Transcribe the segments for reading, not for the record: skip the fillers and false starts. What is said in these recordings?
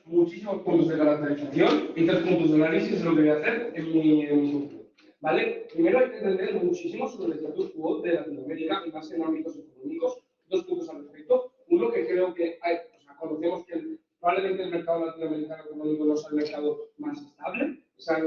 muchísimos puntos de caracterización y 3 puntos de análisis es lo que voy a hacer en mi sesión. ¿Vale? Primero hay que entender muchísimo sobre el status quo de Latinoamérica y más en ámbitos económicos. 2 puntos al respecto. Uno, que creo que conocemos que probablemente el mercado latinoamericano económico no sea el mercado más estable, o sea,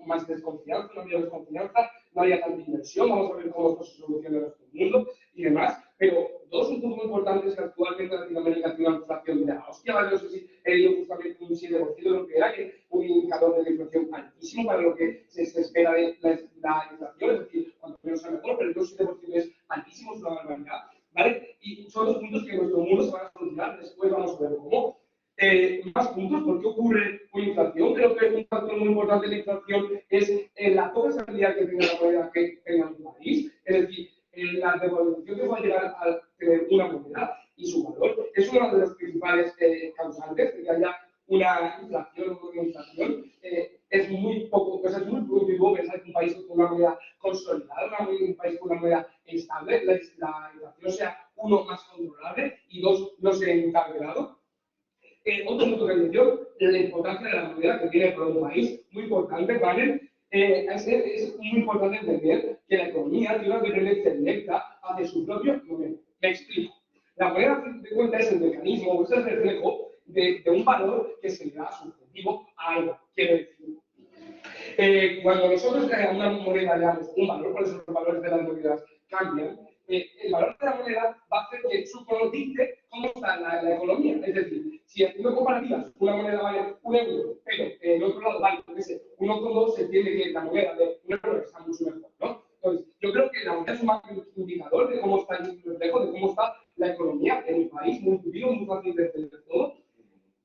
más desconfianza, no había desconfianza, no había tanta inversión, vamos a ver cómo esto se soluciona en nuestro mundo y demás. Pero 2, un punto muy importante es que actualmente Latinoamérica tiene una inflación de la hostia, ¿vale? No sé si he leído justamente un 7% de lo que era, que un indicador de inflación altísimo para lo que se espera de la inflación, es decir, cuanto menos sea mejor, pero el 7% es altísimo, es una barbaridad, ¿vale? Y son 2 puntos que en nuestro mundo se van a solucionar, después vamos a ver cómo. Más puntos, ¿por qué ocurre una inflación? Creo que un factor muy importante de la inflación es la poca estabilidad que tenga la moneda que tenga un país, es decir, la devaluación que va a llegar a tener una moneda y su valor es uno de los principales causantes de que haya una inflación o una inflación. Es muy poco, pues es muy productivo pensar que un país con una moneda consolidada, un país con una moneda estable, la inflación sea, 1, más controlable y 2, no sea encarcelado. Otro punto que mencionó, la importancia de la moneda que tiene para un país, muy importante, ¿vale? Es muy importante entender que la economía tiene una dependencia directa hacia su propio moneda. Me explico. La moneda de cuenta es el mecanismo, es el reflejo de un valor que se le da subjetivo a algo. Quiere decir, cuando nosotros a una moneda le damos un valor, por eso los valores de las monedas cambian, el valor de la moneda va a hacer que su color dicte cómo está la economía. Es decir, si haciendo comparativas una moneda vale 1 euro, pero en otro lado vale 1,2, se entiende que la moneda de 1 euro está mucho mejor, ¿no? Entonces, yo creo que la moneda es un indicador de cómo está el reflejo, de cómo está la economía en un país, muy intuitivo, muy fácil de entender todo.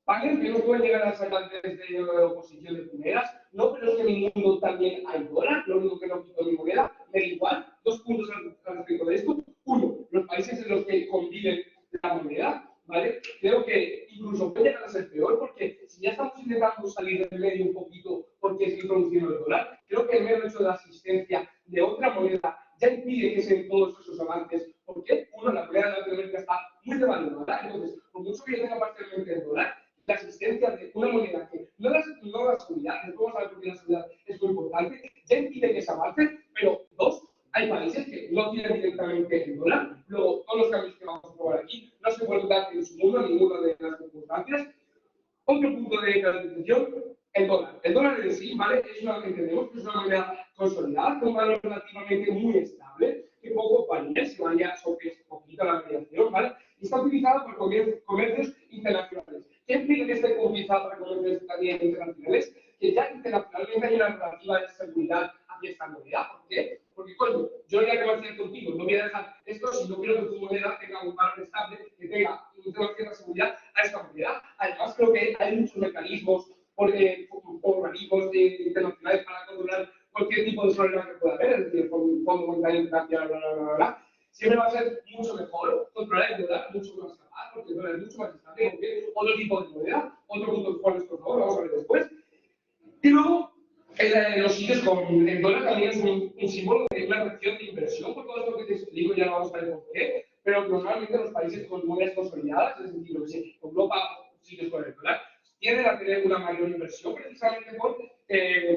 ¿Vale? Que no pueden llegar a sacar desde oposición de primeras, no, pero es que en mi mundo también hay dólar, lo único que no quito mi moneda, me da igual. 2 puntos al respecto de esto. 1, los países en los que conviven la moneda, ¿vale? Creo que incluso puede llegar a ser peor, porque si ya estamos intentando salir del medio un poquito porque se introduciendo el dólar, creo que el mero hecho de la existencia de otra moneda ya impide que se den todos esos avances. ¿Por qué? 1, la moneda de Latinoamérica está muy devaluada, entonces, por mucho que yo tenga parcialmente el dólar, la existencia de una moneda que no la seguridad, no podemos saber por qué la seguridad es muy importante, ya impide que se avance, pero 2, hay países que no tienen directamente el dólar, luego todos los cambios que vamos a probar aquí no se pueden dar en su mundo en ninguna de las circunstancias. Otro punto de caracterización, el dólar. El dólar en sí, ¿vale? Entendemos que es una moneda consolidada, con un valor relativamente muy estable, que poco varía, si varía sobre poquito la variación, ¿vale? Y está utilizada por comercios internacionales. ¿Qué implica que esté utilizada para comercios también internacionales? Que ya internacionalmente hay una relativa seguridad hacia esta moneda. ¿Por qué? Porque, coño, yo voy a comerciar contigo, no voy a dejar esto si no quiero que tu moneda tenga un valor estable, que tenga una cierta seguridad a esta moneda. Además, creo que hay muchos mecanismos organismos internacionales para controlar cualquier tipo de problema que pueda haber, es decir, el Fondo Monetario Internacional, bla, bla, bla, bla. Siempre va a ser mucho mejor controlar el dólar, mucho más capaz, porque el dólar es mucho más estable, porque otro tipo de moneda, otro punto por favor, vamos a ver después. Y luego, los sitios con el dólar también es un símbolo de una reacción de inversión, por todo esto que te explico, ya vamos a ver por qué, pero normalmente los países con monedas consolidadas, es decir, no sé, Europa, sitios con el dólar, tienden a tener una mayor inversión precisamente por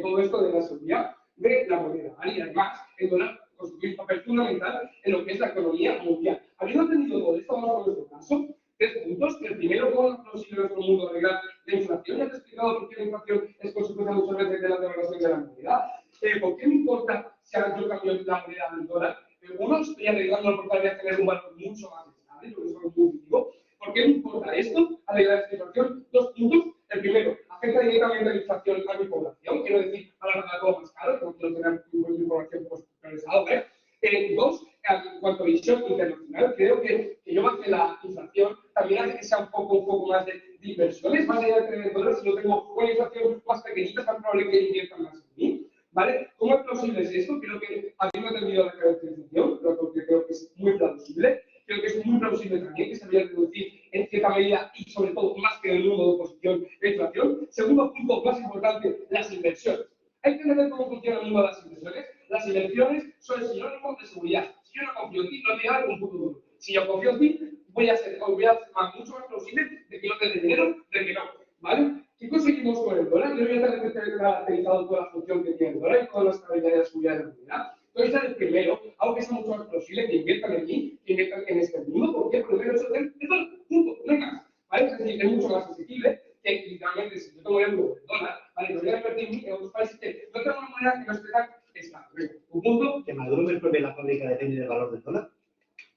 todo esto de la seguridad de la moneda. Y además, el dólar constituye un papel fundamental en lo que es la economía mundial. Habiendo entendido todo esto, vamos a ver nuestro caso. 3 puntos. El primero, cómo es posible en nuestro mundo arreglar la inflación. Ya te he explicado por qué la inflación es consecuencia muchas veces de la devaluación de la moneda. ¿Por qué me importa si ahora yo cambio la moneda del dólar? Uno, estoy arreglando porque voy a tener un valor mucho más estable, yo creo que es algo muy positivo. ¿Por qué me importa esto? Arreglar esta inflación. 2 puntos. El primero, afecta directamente a la inflación a mi población, quiero decir, a la verdad todo más caro, no quiero tener información personalizada, ¿vale? 2, en cuanto a visión internacional, creo que yo baje la inflación también hace que sea un poco más de inversiones, más allá de tener dólares, si yo tengo una inflación más pequeñita, es más probable que inviertan más en mí, ¿vale? ¿Cómo es plausible es esto? Creo que habiendo entendido la caracterización, lo que creo que es muy plausible, creo que es muy plausible también que se vaya a reducir en cierta medida y sobre todo más que en el mundo de oposición la inflación. Segundo punto más importante, las inversiones. Hay que entender cómo funciona el mundo de las inversiones. Las inversiones son el sinónimo de seguridad. Si yo no confío en ti, no te voy a dar un puto duro. Si yo confío en ti, voy a ser mucho más plausible de que no te dé dinero, de que no. ¿vale? ¿Qué conseguimos con el dólar? Yo ya te he caracterizado toda la función que tiene el dólar y toda la estabilidad y la seguridad de la moneda. Entonces, el primero, algo que sea mucho más posible, que inviertan en mí, que inviertan en este mundo, porque el primero es el dólar, punto, no hay más, ¿vale? Es decir, es mucho más accesible que literalmente si yo tengo euro el dólar, ¿vale? Voy a invertir en mí en otros países que no tengo una moneda que no esté tan estable. Un punto. ¿Que Maduro me propia la fábrica depende del valor del dólar?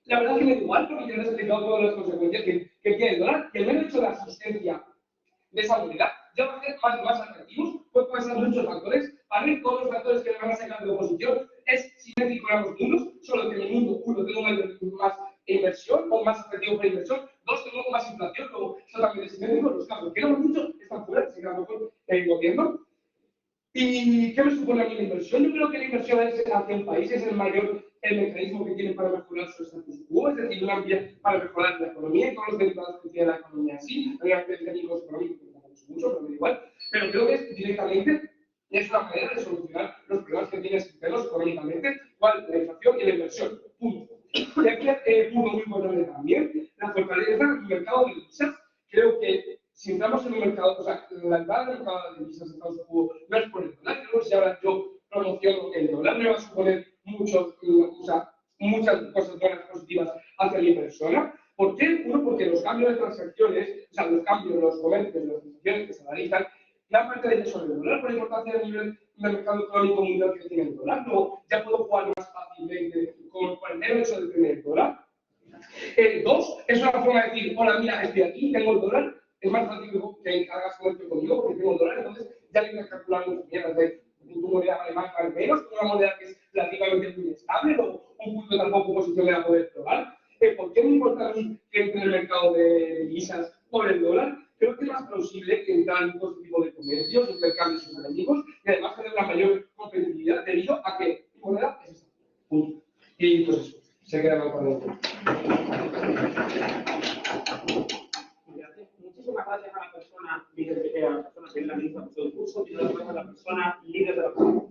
La verdad es que me da igual, porque yo les he explicado todas las consecuencias que tiene el dólar, que el mero hecho de la existencia de esa moneda ya va a hacer más atractivos, pues pueden ser muchos factores. Para mí, todos los factores que me van a sacar de oposición es simétrico en ambos mundos, solo que en el mundo, uno, tengo más inversión o más atractivo para inversión, dos, tengo más inflación, como eso también es simétrico. Los casos que no hemos dicho están fuera, se quedan mejor el gobierno. ¿Y qué me supone a mí la inversión? Yo creo que la inversión hacia un país es el mecanismo que tiene para mejorar su status quo, es decir, una vía para mejorar la economía y todos los derivados que tiene la economía así. Hay técnicos económicos que no uso mucho, pero me da igual. Pero creo que directamente es una manera de solucionar los problemas que tiene externos económicamente, cual la inflación y la inversión. Punto. Y aquí punto muy importante también, la fortaleza del mercado de divisas. Creo que si entramos en un mercado, o sea, la entrada del mercado de divisas en Estados Unidos no es por el dólar, creo que si ahora yo promociono el dólar me va a suponer muchas cosas buenas, positivas hacia mi persona. ¿Por qué? Uno, porque los cambios de transacciones, o sea, los cambios, los comercios, las transacciones que se realizan, gran parte de ellos son el dólar, por la importancia a nivel del mercado económico mundial que tiene el dólar. No, ya puedo jugar más fácilmente con el mero hecho de tener el dólar. Dos, es una forma de decir, hola, mira, estoy aquí, tengo el dólar. Es más fácil que hagas comercio conmigo porque tengo el dólar, entonces ya le tienes calculado muchas mierdas de tu moneda vale más, vale menos, una moneda que es relativamente muy estable o un punto tampoco posición de la poder probar. ¿Por qué me importa a mí que entre en el mercado de divisas por el dólar? Creo que es más plausible que entrar en todo tipo de comercios, intercambios económicos y además tener la mayor competitividad debido a que mi moneda es esta. Punto. Y pues eso, se queda mal para nosotros. Muchísimas gracias a la persona líder que es la ministra del curso y luego a la persona líder de la persona.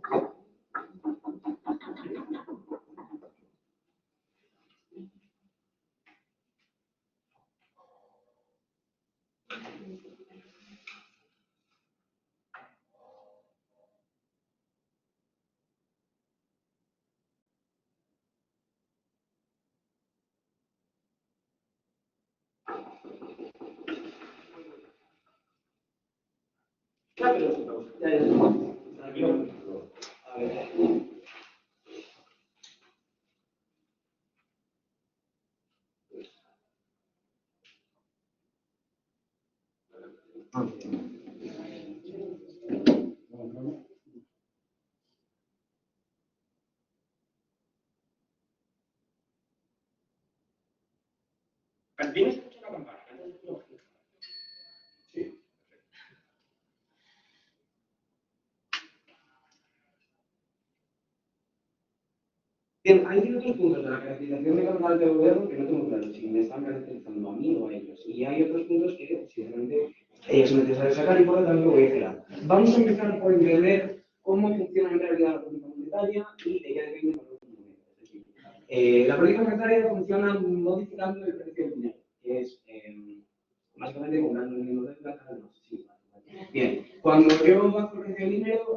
¿Tienes escuchado la campana? Sí. Bien, hay ciertos puntos de la caracterización de capital del gobierno que no tengo claro si me están caracterizando a mí o a ellos. Y hay otros puntos que, sinceramente, es necesario sacar y por lo tanto lo voy a cerrar. Vamos a empezar por entender cómo funciona en realidad la política monetaria y de qué depende el valor de la moneda. Es decir, la política monetaria funciona modificando el precio del dinero, que es básicamente comprando el mismo de plata. Sí, bien, cuando yo bajo el precio del dinero,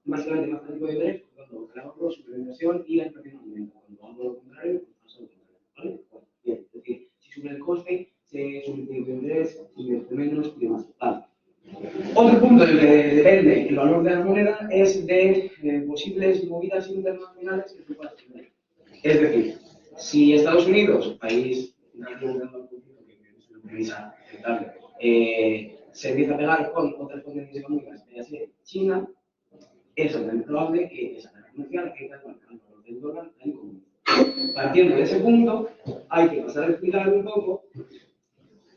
básicamente más tipo de interés, cuando el ahorro, suplementación y la inflación aumenta. Cuando hago lo contrario, pues pasa lo contrario. ¿Vale? Bueno, bien, es decir, si sube el coste, se sube el tipo de interés, si invierte menos y demás. Vale. Otro punto del que depende el valor de la moneda es de posibles movidas internacionales que se puedan tener. Es decir, si Estados Unidos, país aceptable, se empieza a pegar con otras potencias económicas, ya sea China, es altamente probable que esa guerra comercial afecte al valor del dólar en común. Partiendo de ese punto, hay que pasar a explicar un poco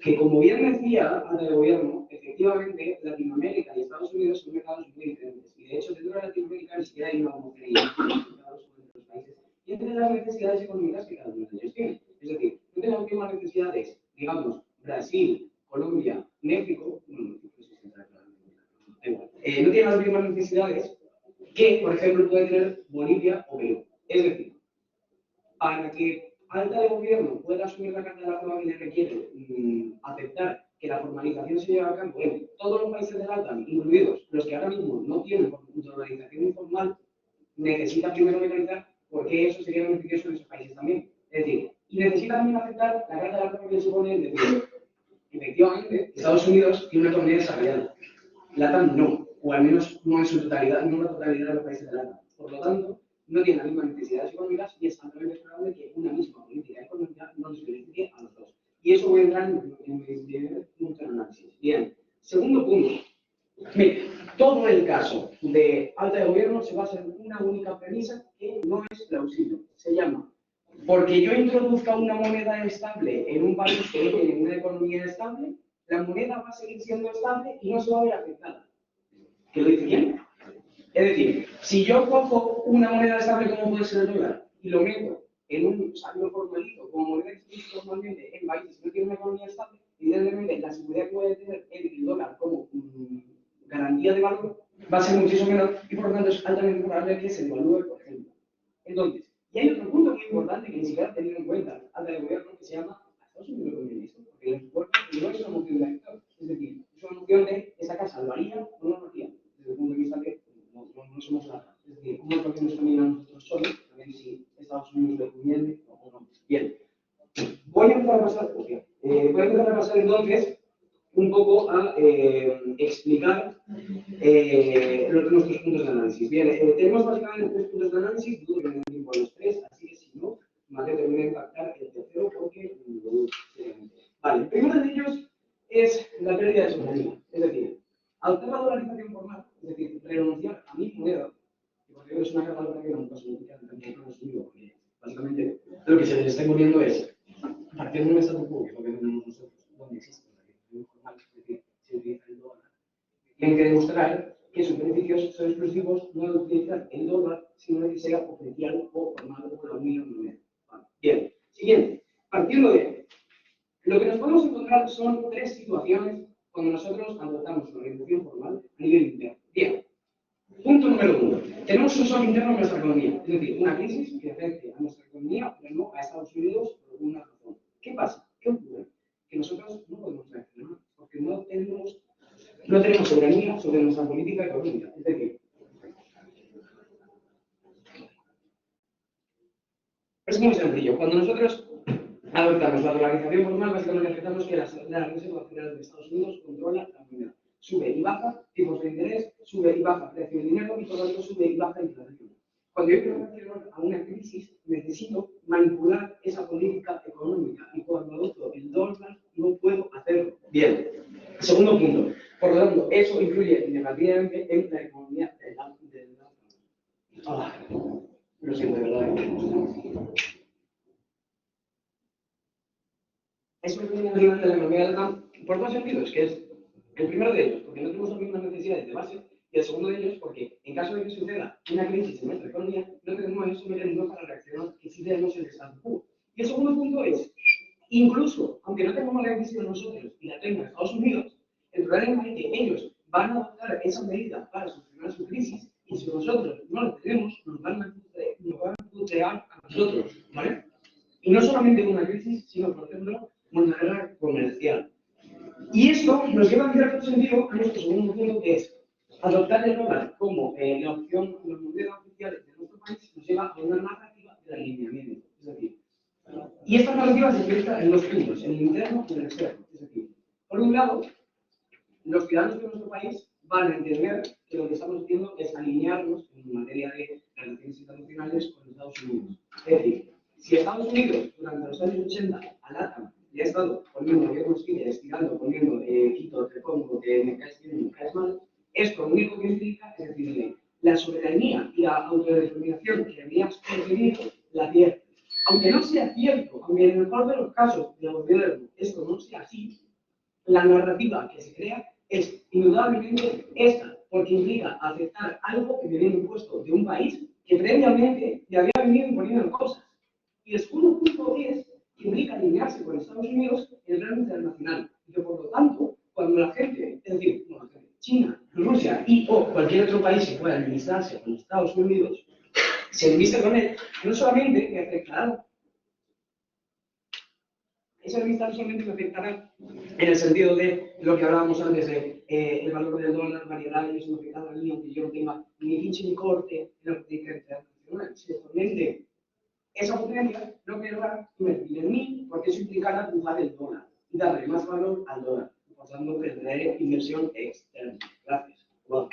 que, como bien decía ante el gobierno, efectivamente Latinoamérica y Estados Unidos son mercados muy diferentes. Y de hecho, dentro de Latinoamérica ni siquiera hay una homogeneidad entre los países y entre las necesidades económicas que cada uno de ellos tiene. Es decir, no tenemos las mismas necesidades, digamos, Brasil, Colombia, México, no tienen las mismas necesidades que, por ejemplo, puede tener Bolivia o Perú. Es decir, para que alta de gobierno pueda asumir la carga de la prueba que le requiere aceptar que la formalización se lleva a cabo en todos los países de la OTAN, incluidos los que ahora mismo no tienen formalización informal, necesita primero legalizar porque eso sería beneficioso en esos países también. Es decir, y necesita también aceptar la carta de la OTAN que supone el decir, efectivamente, Estados Unidos tiene una economía desarrollada. La OTAN no, o al menos no en su totalidad, no en la totalidad de los países de la OTAN. Por lo tanto, no tiene las mismas necesidades económicas y es altamente esperable que una misma política económica no les beneficie a los dos. Y eso voy a entrar en mi primer punto de análisis. Bien, segundo punto. Mire, todo el caso de falta de gobierno se basa en una única premisa que no es plausible. Se llama, porque yo introduzca una moneda estable en un país que no tiene una economía estable, la moneda va a seguir siendo estable y no se va a ver afectada. ¿Qué lo dice quién? Es decir, si yo cojo una moneda estable como puede ser el dólar y lo meto en un saldo formalizo como moneda que se utiliza normalmente en países que no tienen una economía estable, evidentemente la seguridad que puede tener el dólar como garantía de valor va a ser muchísimo menor y por lo tanto es altamente probable que se devalúe, por ejemplo. Entonces, y hay otro punto muy importante que ni siquiera ha tenido en cuenta alta de gobierno que se llama Estados Unidos comunista, porque el esfuerzo no es una moción de actor, es decir, es una moción de esta casa lo haría o no lo haría, desde el punto de vista que no somos nada. Es decir, ¿cómo es lo que nos conviene a nosotros solos? También si Estados Unidos lo conviene o no. Bien, voy a empezar a pasar, entonces un poco a explicar nuestros puntos de análisis. Bien, tenemos básicamente tres puntos de análisis, dudo que me den tiempo a los tres, así que si no, me terminar de impactar el tercero porque vale, el primero de ellos es la pérdida de soberanía, es decir, adoptar la dolarización formal, es decir, renunciar a mi moneda, que por cierto es una palabra que nunca se utiliza en Estados Unidos, porque básicamente lo que se les está imponiendo es partiendo de un statu quo, que es lo que tenemos nosotros, donde existe la dolarización formal, es decir, se utiliza el dólar. Tienen que demostrar que sus beneficios son exclusivos no de utilizar el dólar, sino de que sea oficial o formal o la única moneda. Vale. Bien, siguiente. Partiendo de ahí, lo que nos podemos encontrar son tres situaciones cuando nosotros adoptamos una organización formal a nivel interno. Bien, punto número uno. Tenemos un shock interno en nuestra economía, es decir, una crisis que afecte a nuestra economía, pero no a Estados Unidos por alguna razón. ¿Qué pasa? ¿Qué ocurre? Que nosotros no podemos reaccionar porque no tenemos soberanía sobre nuestra política económica. Es decir, es muy sencillo. Cuando nosotros adoptamos la dolarización formal, básicamente aceptamos que la Reserva Federal de Estados Unidos controla la moneda. Sube y baja tipos de interés, sube y baja precio del dinero y por lo tanto sube y baja inflación. Cuando yo quiero reaccionar a una crisis, necesito manipular esa política económica y cuando adopto el dólar no puedo hacerlo. Bien. Segundo punto. Por lo tanto, eso influye negativamente en la economía del lo siento, de verdad. Eso influye negativamente en la economía del campo por dos sentidos, que es el primero de ellos, porque no tenemos las mismas necesidades de base, y el segundo de ellos, porque en caso de que suceda una crisis en nuestra economía, no tenemos esos mecanismos para reaccionar que sí tenemos en el statu quo. Y el segundo punto es, incluso, aunque no tengamos la decisión nosotros y la tenga Estados Unidos, el problema es que ellos van a adoptar esa medida para solucionar su crisis y si nosotros no la tenemos, nos van a putear a nosotros, ¿vale? Y no solamente con una crisis, sino, por ejemplo, con una guerra comercial. Y esto nos lleva en cierto sentido a nuestro segundo punto, que es adoptar el dólar como la opción, la moneda oficial de nuestro país, nos lleva a una narrativa de alineamiento. Es decir, y esta narrativa se expresa en dos puntos, en el interno y en el externo. Es decir, por un lado, los ciudadanos de nuestro país van a entender que lo que estamos haciendo es alinearnos en materia de relaciones internacionales con Estados Unidos. Es decir, si Estados Unidos durante los años 80 al ATAM le ha estado poniendo gobiernos que estirando, poniendo quito, te pongo, que me caes bien, me caes mal, esto lo único que implica es decirle la soberanía y la autodeterminación que habías conseguido la pierde. Aunque no sea cierto, aunque en el mejor de los casos del gobierno esto no sea así, la narrativa que se crea es indudablemente esta, porque implica aceptar algo que viene impuesto de un país que previamente le había venido imponiendo cosas. Y el segundo punto es que implica alinearse con Estados Unidos en el plano internacional. Y que por lo tanto, cuando la gente, es decir, China, Rusia y o cualquier otro país que pueda enemistarse con Estados Unidos, se enviste con él, no solamente que afectará Esa vista solamente me afectará en el sentido de lo que hablábamos antes de el valor del dólar, variedades, me afectará a mí, aunque yo no tenga ni pinche ni corte en lo que diferencia nacional. Si actualmente esa potencia no querrá invertir en mí, porque eso implicará empujar el dólar y darle más valor al dólar. Por tanto, tendré inversión externa. Gracias. Wow.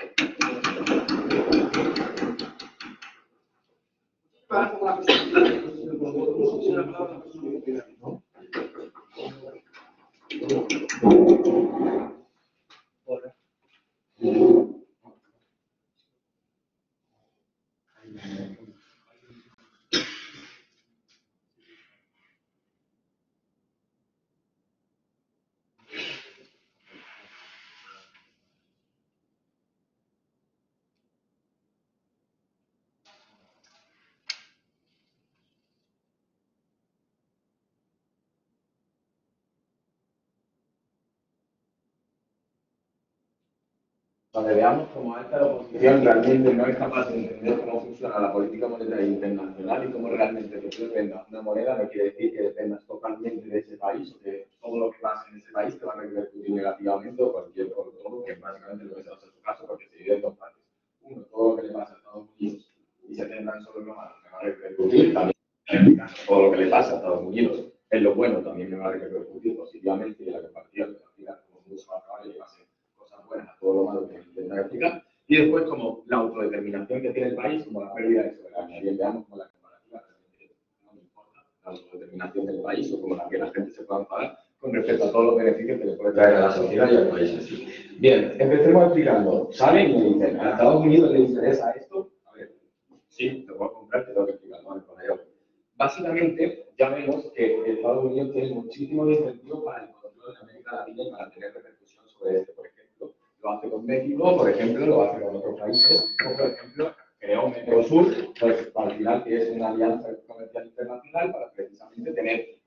Donde veamos cómo esta oposición realmente no es capaz de entender cómo funciona la política monetaria internacional y cómo realmente que tú dependas de una moneda no quiere decir que dependas totalmente de ese país o que todo lo que pasa en ese país te va a repercutir negativamente o cualquier otro, todo, que básicamente lo que se hace en su caso, porque se divide en dos partes. Uno, todo lo que le pasa a Estados Unidos y se tendrán solo lo malo, me va a repercutir también. Todo lo que le pasa a Estados Unidos en lo bueno también me va a repercutir positivamente y la compartida de la vida como mucho más probable que va a ser cosas buenas a todo lo malo que intenta explicar. Y después como la autodeterminación que tiene el país, como la pérdida de soberanía. Bien, veamos como la comparativa realmente no me importa la autodeterminación del país o como la que la gente se pueda enfadar con respecto a todos los beneficios que le puede traer a la sociedad y al país en sí. Bien, empecemos explicando. ¿Saben? Y me dicen, ¿a Estados Unidos le interesa esto? A ver, sí, te voy a comprar, te tengo que explicar, ¿no? Básicamente, ya vemos que Estados Unidos tiene muchísimos incentivos para el control de América Latina y para tener repercusión sobre este, por ejemplo. Lo hace con México, por ejemplo, lo hace con otros países, o por ejemplo, creó Mercosur, pues al final que es una alianza comercial internacional para precisamente tener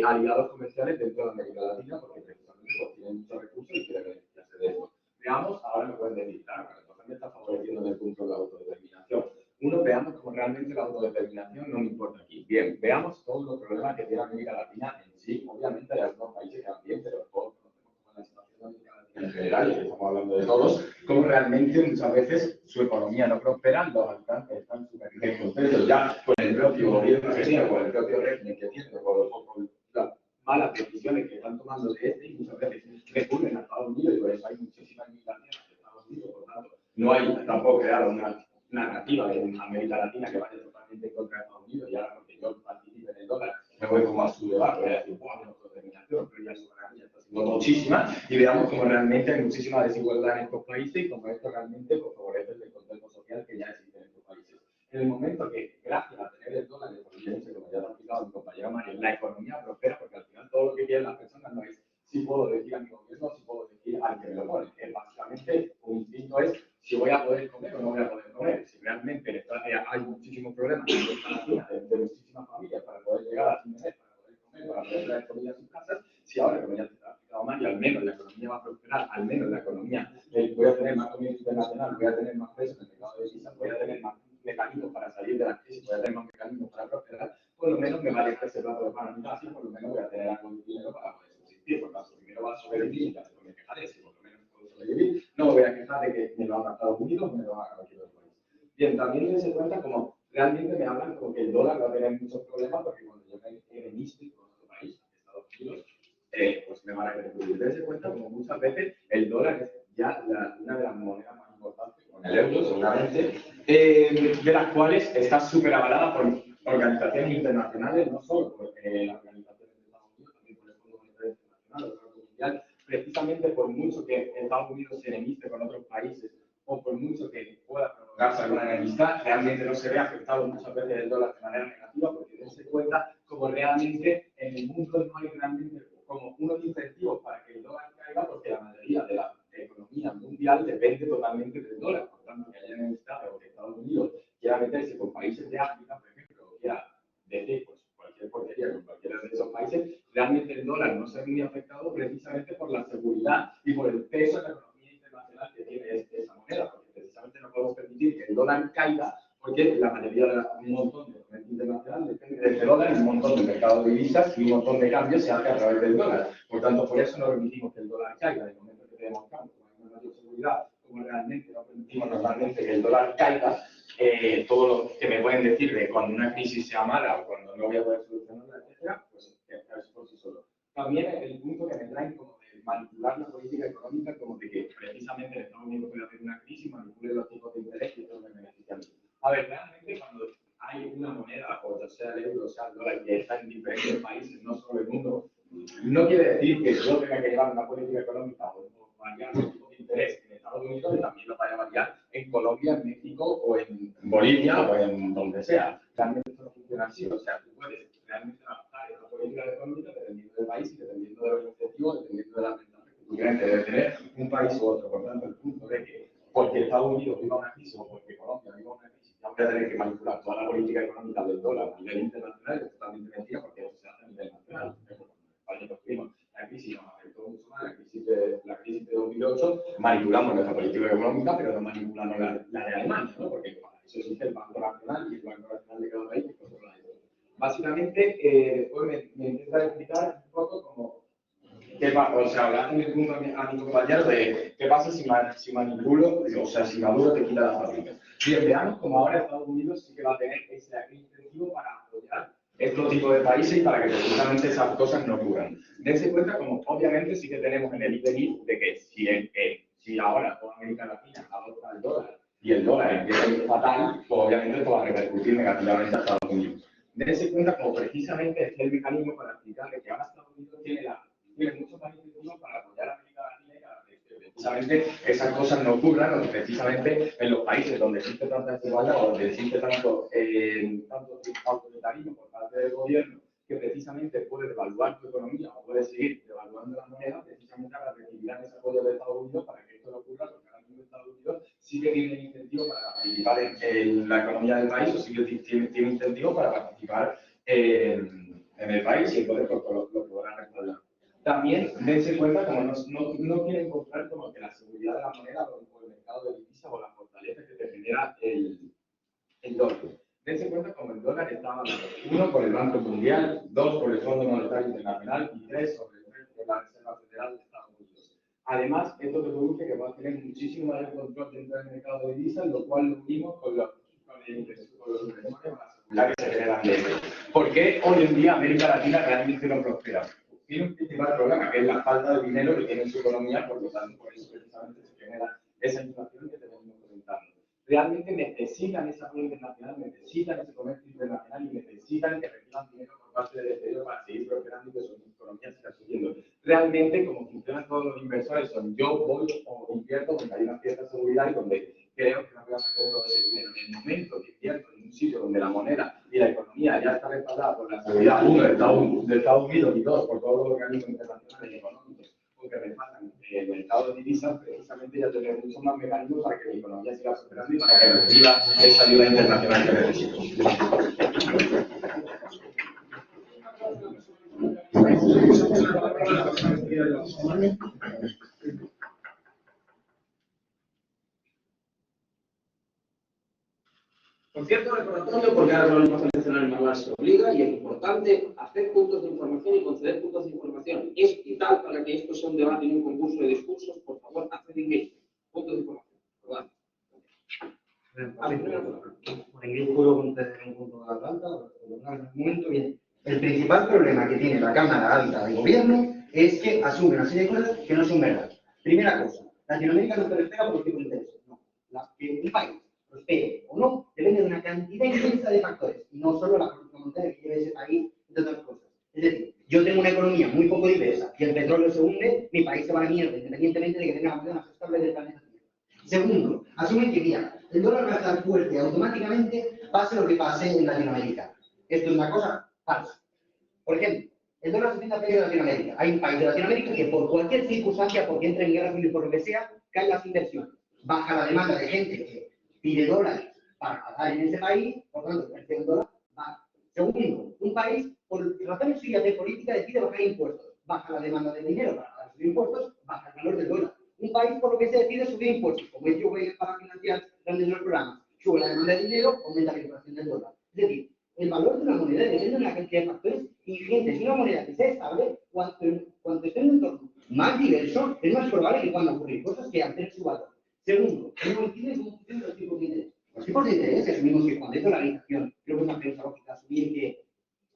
aliados comerciales dentro de América Latina, porque precisamente pues, tienen muchos recursos y quieren beneficiarse de eso. Veamos, ahora me pueden decir, claro, entonces me está favoreciendo en el punto de la autodeterminación. Uno, veamos cómo realmente la autodeterminación no me importa aquí. Bien, veamos todos los problemas que tiene América Latina en sí. Obviamente hay algunos países que también, pero todos conocemos como la situación de América Latina en general, y estamos hablando de todos, cómo realmente muchas veces su economía no prospera, los habitantes están súper descontentos ya con el propio gobierno que tiene, con el propio régimen que tiene, con las malas decisiones que están tomando de este, y muchas veces recurren a Estados Unidos, y por eso hay muchísimas migraciones de Estados Unidos, por tanto, no hay tampoco creado una narrativa en América Latina que vaya totalmente en contra de Estados Unidos, y ahora porque yo participe en el dólar, me voy como a su debate, voy a decir, wow, mi autodeterminación, pero ya su soberanía está siendo muchísima, y veamos como realmente hay muchísima desigualdad en estos países y como esto realmente pues, favorece el contexto social que ya existe en estos países. En el momento que, gracias a tener el dólar estadounidense, como ya lo ha explicado mi compañero Mario, la economía prospera, porque al final todo lo que quieren las personas no es si puedo decir a mi gobierno, si puedo decir al que me lo pone. Básicamente, un instinto es si voy a poder comer o no voy a poder comer. Si realmente hay muchísimos problemas en América Latina de muchísimas familias para poder llegar a fin de mes, para poder comer, para poder traer comida a sus casas, si ahora, como ya te ha explicado Mario, al menos la economía va a prosperar, al menos la economía, voy a tener más comercio internacional, voy a tener más peso en el mercado de divisas, voy a tener más mecanismos para salir de la crisis, voy a tener más mecanismos para prosperar, por lo menos me va a dejar reservado para mi casa y por lo menos voy a tener algo de dinero para poder subsistir. Por tanto, primero va a sobrevivir y ya después me quejaré si por lo menos puedo sobrevivir. No me voy a quejar de que me lo haga Estados Unidos o me lo haga cualquier otro país. Bien, también dense cuenta como realmente me hablan como que el dólar va a tener muchos problemas porque cuando yo me enemisto con otro país, Estados Unidos, pues me van a repercutir. Dense cuenta como muchas veces el dólar es ya una de las monedas más importantes, con el euro seguramente, de las cuales está súper avalada por organizaciones internacionales, no solo por la Organización de Estados Unidos, también por el Fondo Monetario Internacional, el Banco Mundial, precisamente por mucho que Estados Unidos se enemiste con otros países o por mucho que pueda provocarse alguna enemistad, realmente no se ve afectado muchas veces el dólar de manera negativa, porque dense cuenta como realmente en el mundo no hay realmente como unos incentivos para que el dólar caiga, porque la mayoría de la economía mundial depende totalmente del dólar. Por tanto, que haya enemistad o que Estados Unidos quiera meterse con países de África, por ejemplo, o quiera decir pues, cualquier porquería con cualquiera de esos países, realmente el dólar no se ve muy afectado precisamente por la seguridad y por el peso en la economía internacional que tiene esa moneda, porque precisamente no podemos permitir que el dólar caiga porque la mayoría de un montón de comercio internacional depende de ese dólar y un montón de mercado de divisas y un montón de cambios se hace a través del dólar. Por tanto, por eso no permitimos que el dólar caiga. De momento que tenemos cambios, con mayor seguridad, como realmente no permitimos normalmente que el dólar caiga, todo lo que me pueden decir de cuando una crisis sea mala o cuando no voy a poder solucionarla, etcétera, pues es por sí solo. También el punto que me traen como de manipular la política económica, como de que precisamente en Estados Unidos puede haber una crisis, manipule los tipos de interés y eso me beneficia a mí. A ver, realmente cuando hay una moneda, o sea el euro, o sea el dólar, que está en diferentes países, no solo el mundo, no quiere decir que yo tenga que llevar una política económica o variar los tipos de interés en Estados Unidos y también lo vaya a variar en Colombia, en México o en Bolivia o en donde sea. Realmente esto no funciona así, o sea, tú puedes realmente adaptar esa política económica dependiendo del país y dependiendo de los objetivos, dependiendo de las ventajas que tú tienes que debe tener un país u otro. Por tanto, el punto de que porque Estados Unidos viva una crisis o porque Colombia viva una crisis, ya voy a tener que manipular toda la política económica del dólar a nivel internacional, es totalmente mentira porque eso se hace a nivel nacional. La crisis nos afectó mucho más, la crisis de 2008, manipulamos nuestra política económica, pero no manipulamos la de Alemania, ¿no? Porque para eso existe el Banco Nacional y el Banco Nacional de cada país que controla eso. Básicamente, después me intenta explicar un poco cómo, o sea, hablar en el punto a mi compañero de qué pasa si manipulo, o sea, si Maduro te quita las fábricas. Bien, veamos como ahora Estados Unidos sí que va a tener ese incentivo para apoyar estos tipos de países y para que precisamente esas cosas no ocurran. Dense cuenta como obviamente sí que tenemos en el IPI de que si ahora toda América Latina adopta el dólar y el dólar empieza a ir fatal, pues obviamente esto va a repercutir negativamente a Estados Unidos. Dense cuenta como precisamente es el mecanismo para explicarle que ahora Estados Unidos tiene muchos mecanismos para apoyar a América Latina y para que precisamente esas cosas no ocurran, o que precisamente en los países donde existe tanta desigualdad o donde existe tanto autoritarismo por parte del gobierno, que precisamente puede devaluar tu economía o puede seguir devaluando la moneda, precisamente ahora recibirán ese apoyo de Estados Unidos para que esto no ocurra, porque ahora mismo Estados Unidos sí que tiene incentivo para participar en la economía del país o sí que tiene incentivo para participar en el país y entonces pues, lo podrán respaldar. También dense cuenta como no quieren comprar como que la seguridad de la moneda o el mercado de divisas o la fortaleza que te genera el dólar. Dense cuenta como el dólar está avalado, 1 por el Banco Mundial, 2 por el Fondo Monetario Internacional y 3 sobre la Reserva Federal de Estados Unidos. Además, esto te produce que vas a tener muchísimo mayor control dentro del mercado de divisas, lo cual lo unimos con los inversores para asegurar que se generan de ellos. ¿Por qué hoy en día América Latina realmente no prospera? Tiene un principal problema, que es la falta de dinero que tiene en su economía, por lo tanto, por eso precisamente se genera esa inflación que te venimos comentando. Realmente necesitan ese apoyo internacional, necesitan ese comercio internacional y necesitan que reciban dinero por parte del exterior para seguir prosperando y que su economía siga subiendo. Realmente, como funcionan todos los inversores, son yo voy o invierto donde hay una cierta seguridad y donde creo que no voy a perder todo ese dinero. En el momento que invierto en un sitio donde la moneda y la economía ya está respaldada por la seguridad, 1, de Estados Unidos y 2, por todos los organismos internacionales y económicos, que respaldan el mercado de divisas, precisamente ya tendré muchos más mecanismos para que mi economía siga prosperando y para que reciba esa ayuda internacional que necesito. Por cierto, recordatorio, porque ahora lo vamos a mencionar en manual, se obliga y es importante hacer puntos de información y conceder puntos de información. Es vital para que esto sea un debate y un concurso de discursos. Por favor, haced engagement. Puntos de información. ¿Verdad? Por inglés puedo conceder un punto de la alta, en un momento bien. El principal problema que tiene la Cámara Alta de Gobierno es que asume una serie de cosas que no son verdad. Primera cosa, Latinoamérica no prospera por los tipos de intereses. No. Que un país prospere o no depende de una cantidad inmensa de factores y no solo la política monetaria que lleve ese país, entre otras cosas. Es decir, yo tengo una economía muy poco diversa y el petróleo se hunde, mi país se va a la mierda, independientemente de que tenga la moneda más estable del planeta. Segundo, asumen que mira, el dólar va a estar fuerte automáticamente, pase lo que pase en Latinoamérica. Esto es una cosa falsa. Por ejemplo, el dólar se tiende a pedir en Latinoamérica. Hay un país de Latinoamérica que por cualquier circunstancia, porque entra en guerra civil por lo que sea, caen las inversiones. Baja la demanda de gente que pide dólares para pagar en ese país, por lo tanto, el precio del dólar baja. Segundo, un país, por razones suyas de política, decide bajar impuestos. Baja la demanda de dinero para pagar sus impuestos, baja el valor del dólar. Un país, por lo que se decide subir impuestos, como es yo para financiar grandes programas. sube la demanda de dinero, aumenta la inflación del dólar. Es decir, el valor de una moneda depende de una cantidad de factores ingentes. Y una moneda que sea estable, cuanto esté en un entorno más diverso, es más probable que puedan ocurrir cosas que alteren su valor. Segundo, no entiende cómo funcionan los tipos de interés. Los tipos de interés asumimos que cuando hay dolarización, creo que es una premisa lógica asumir que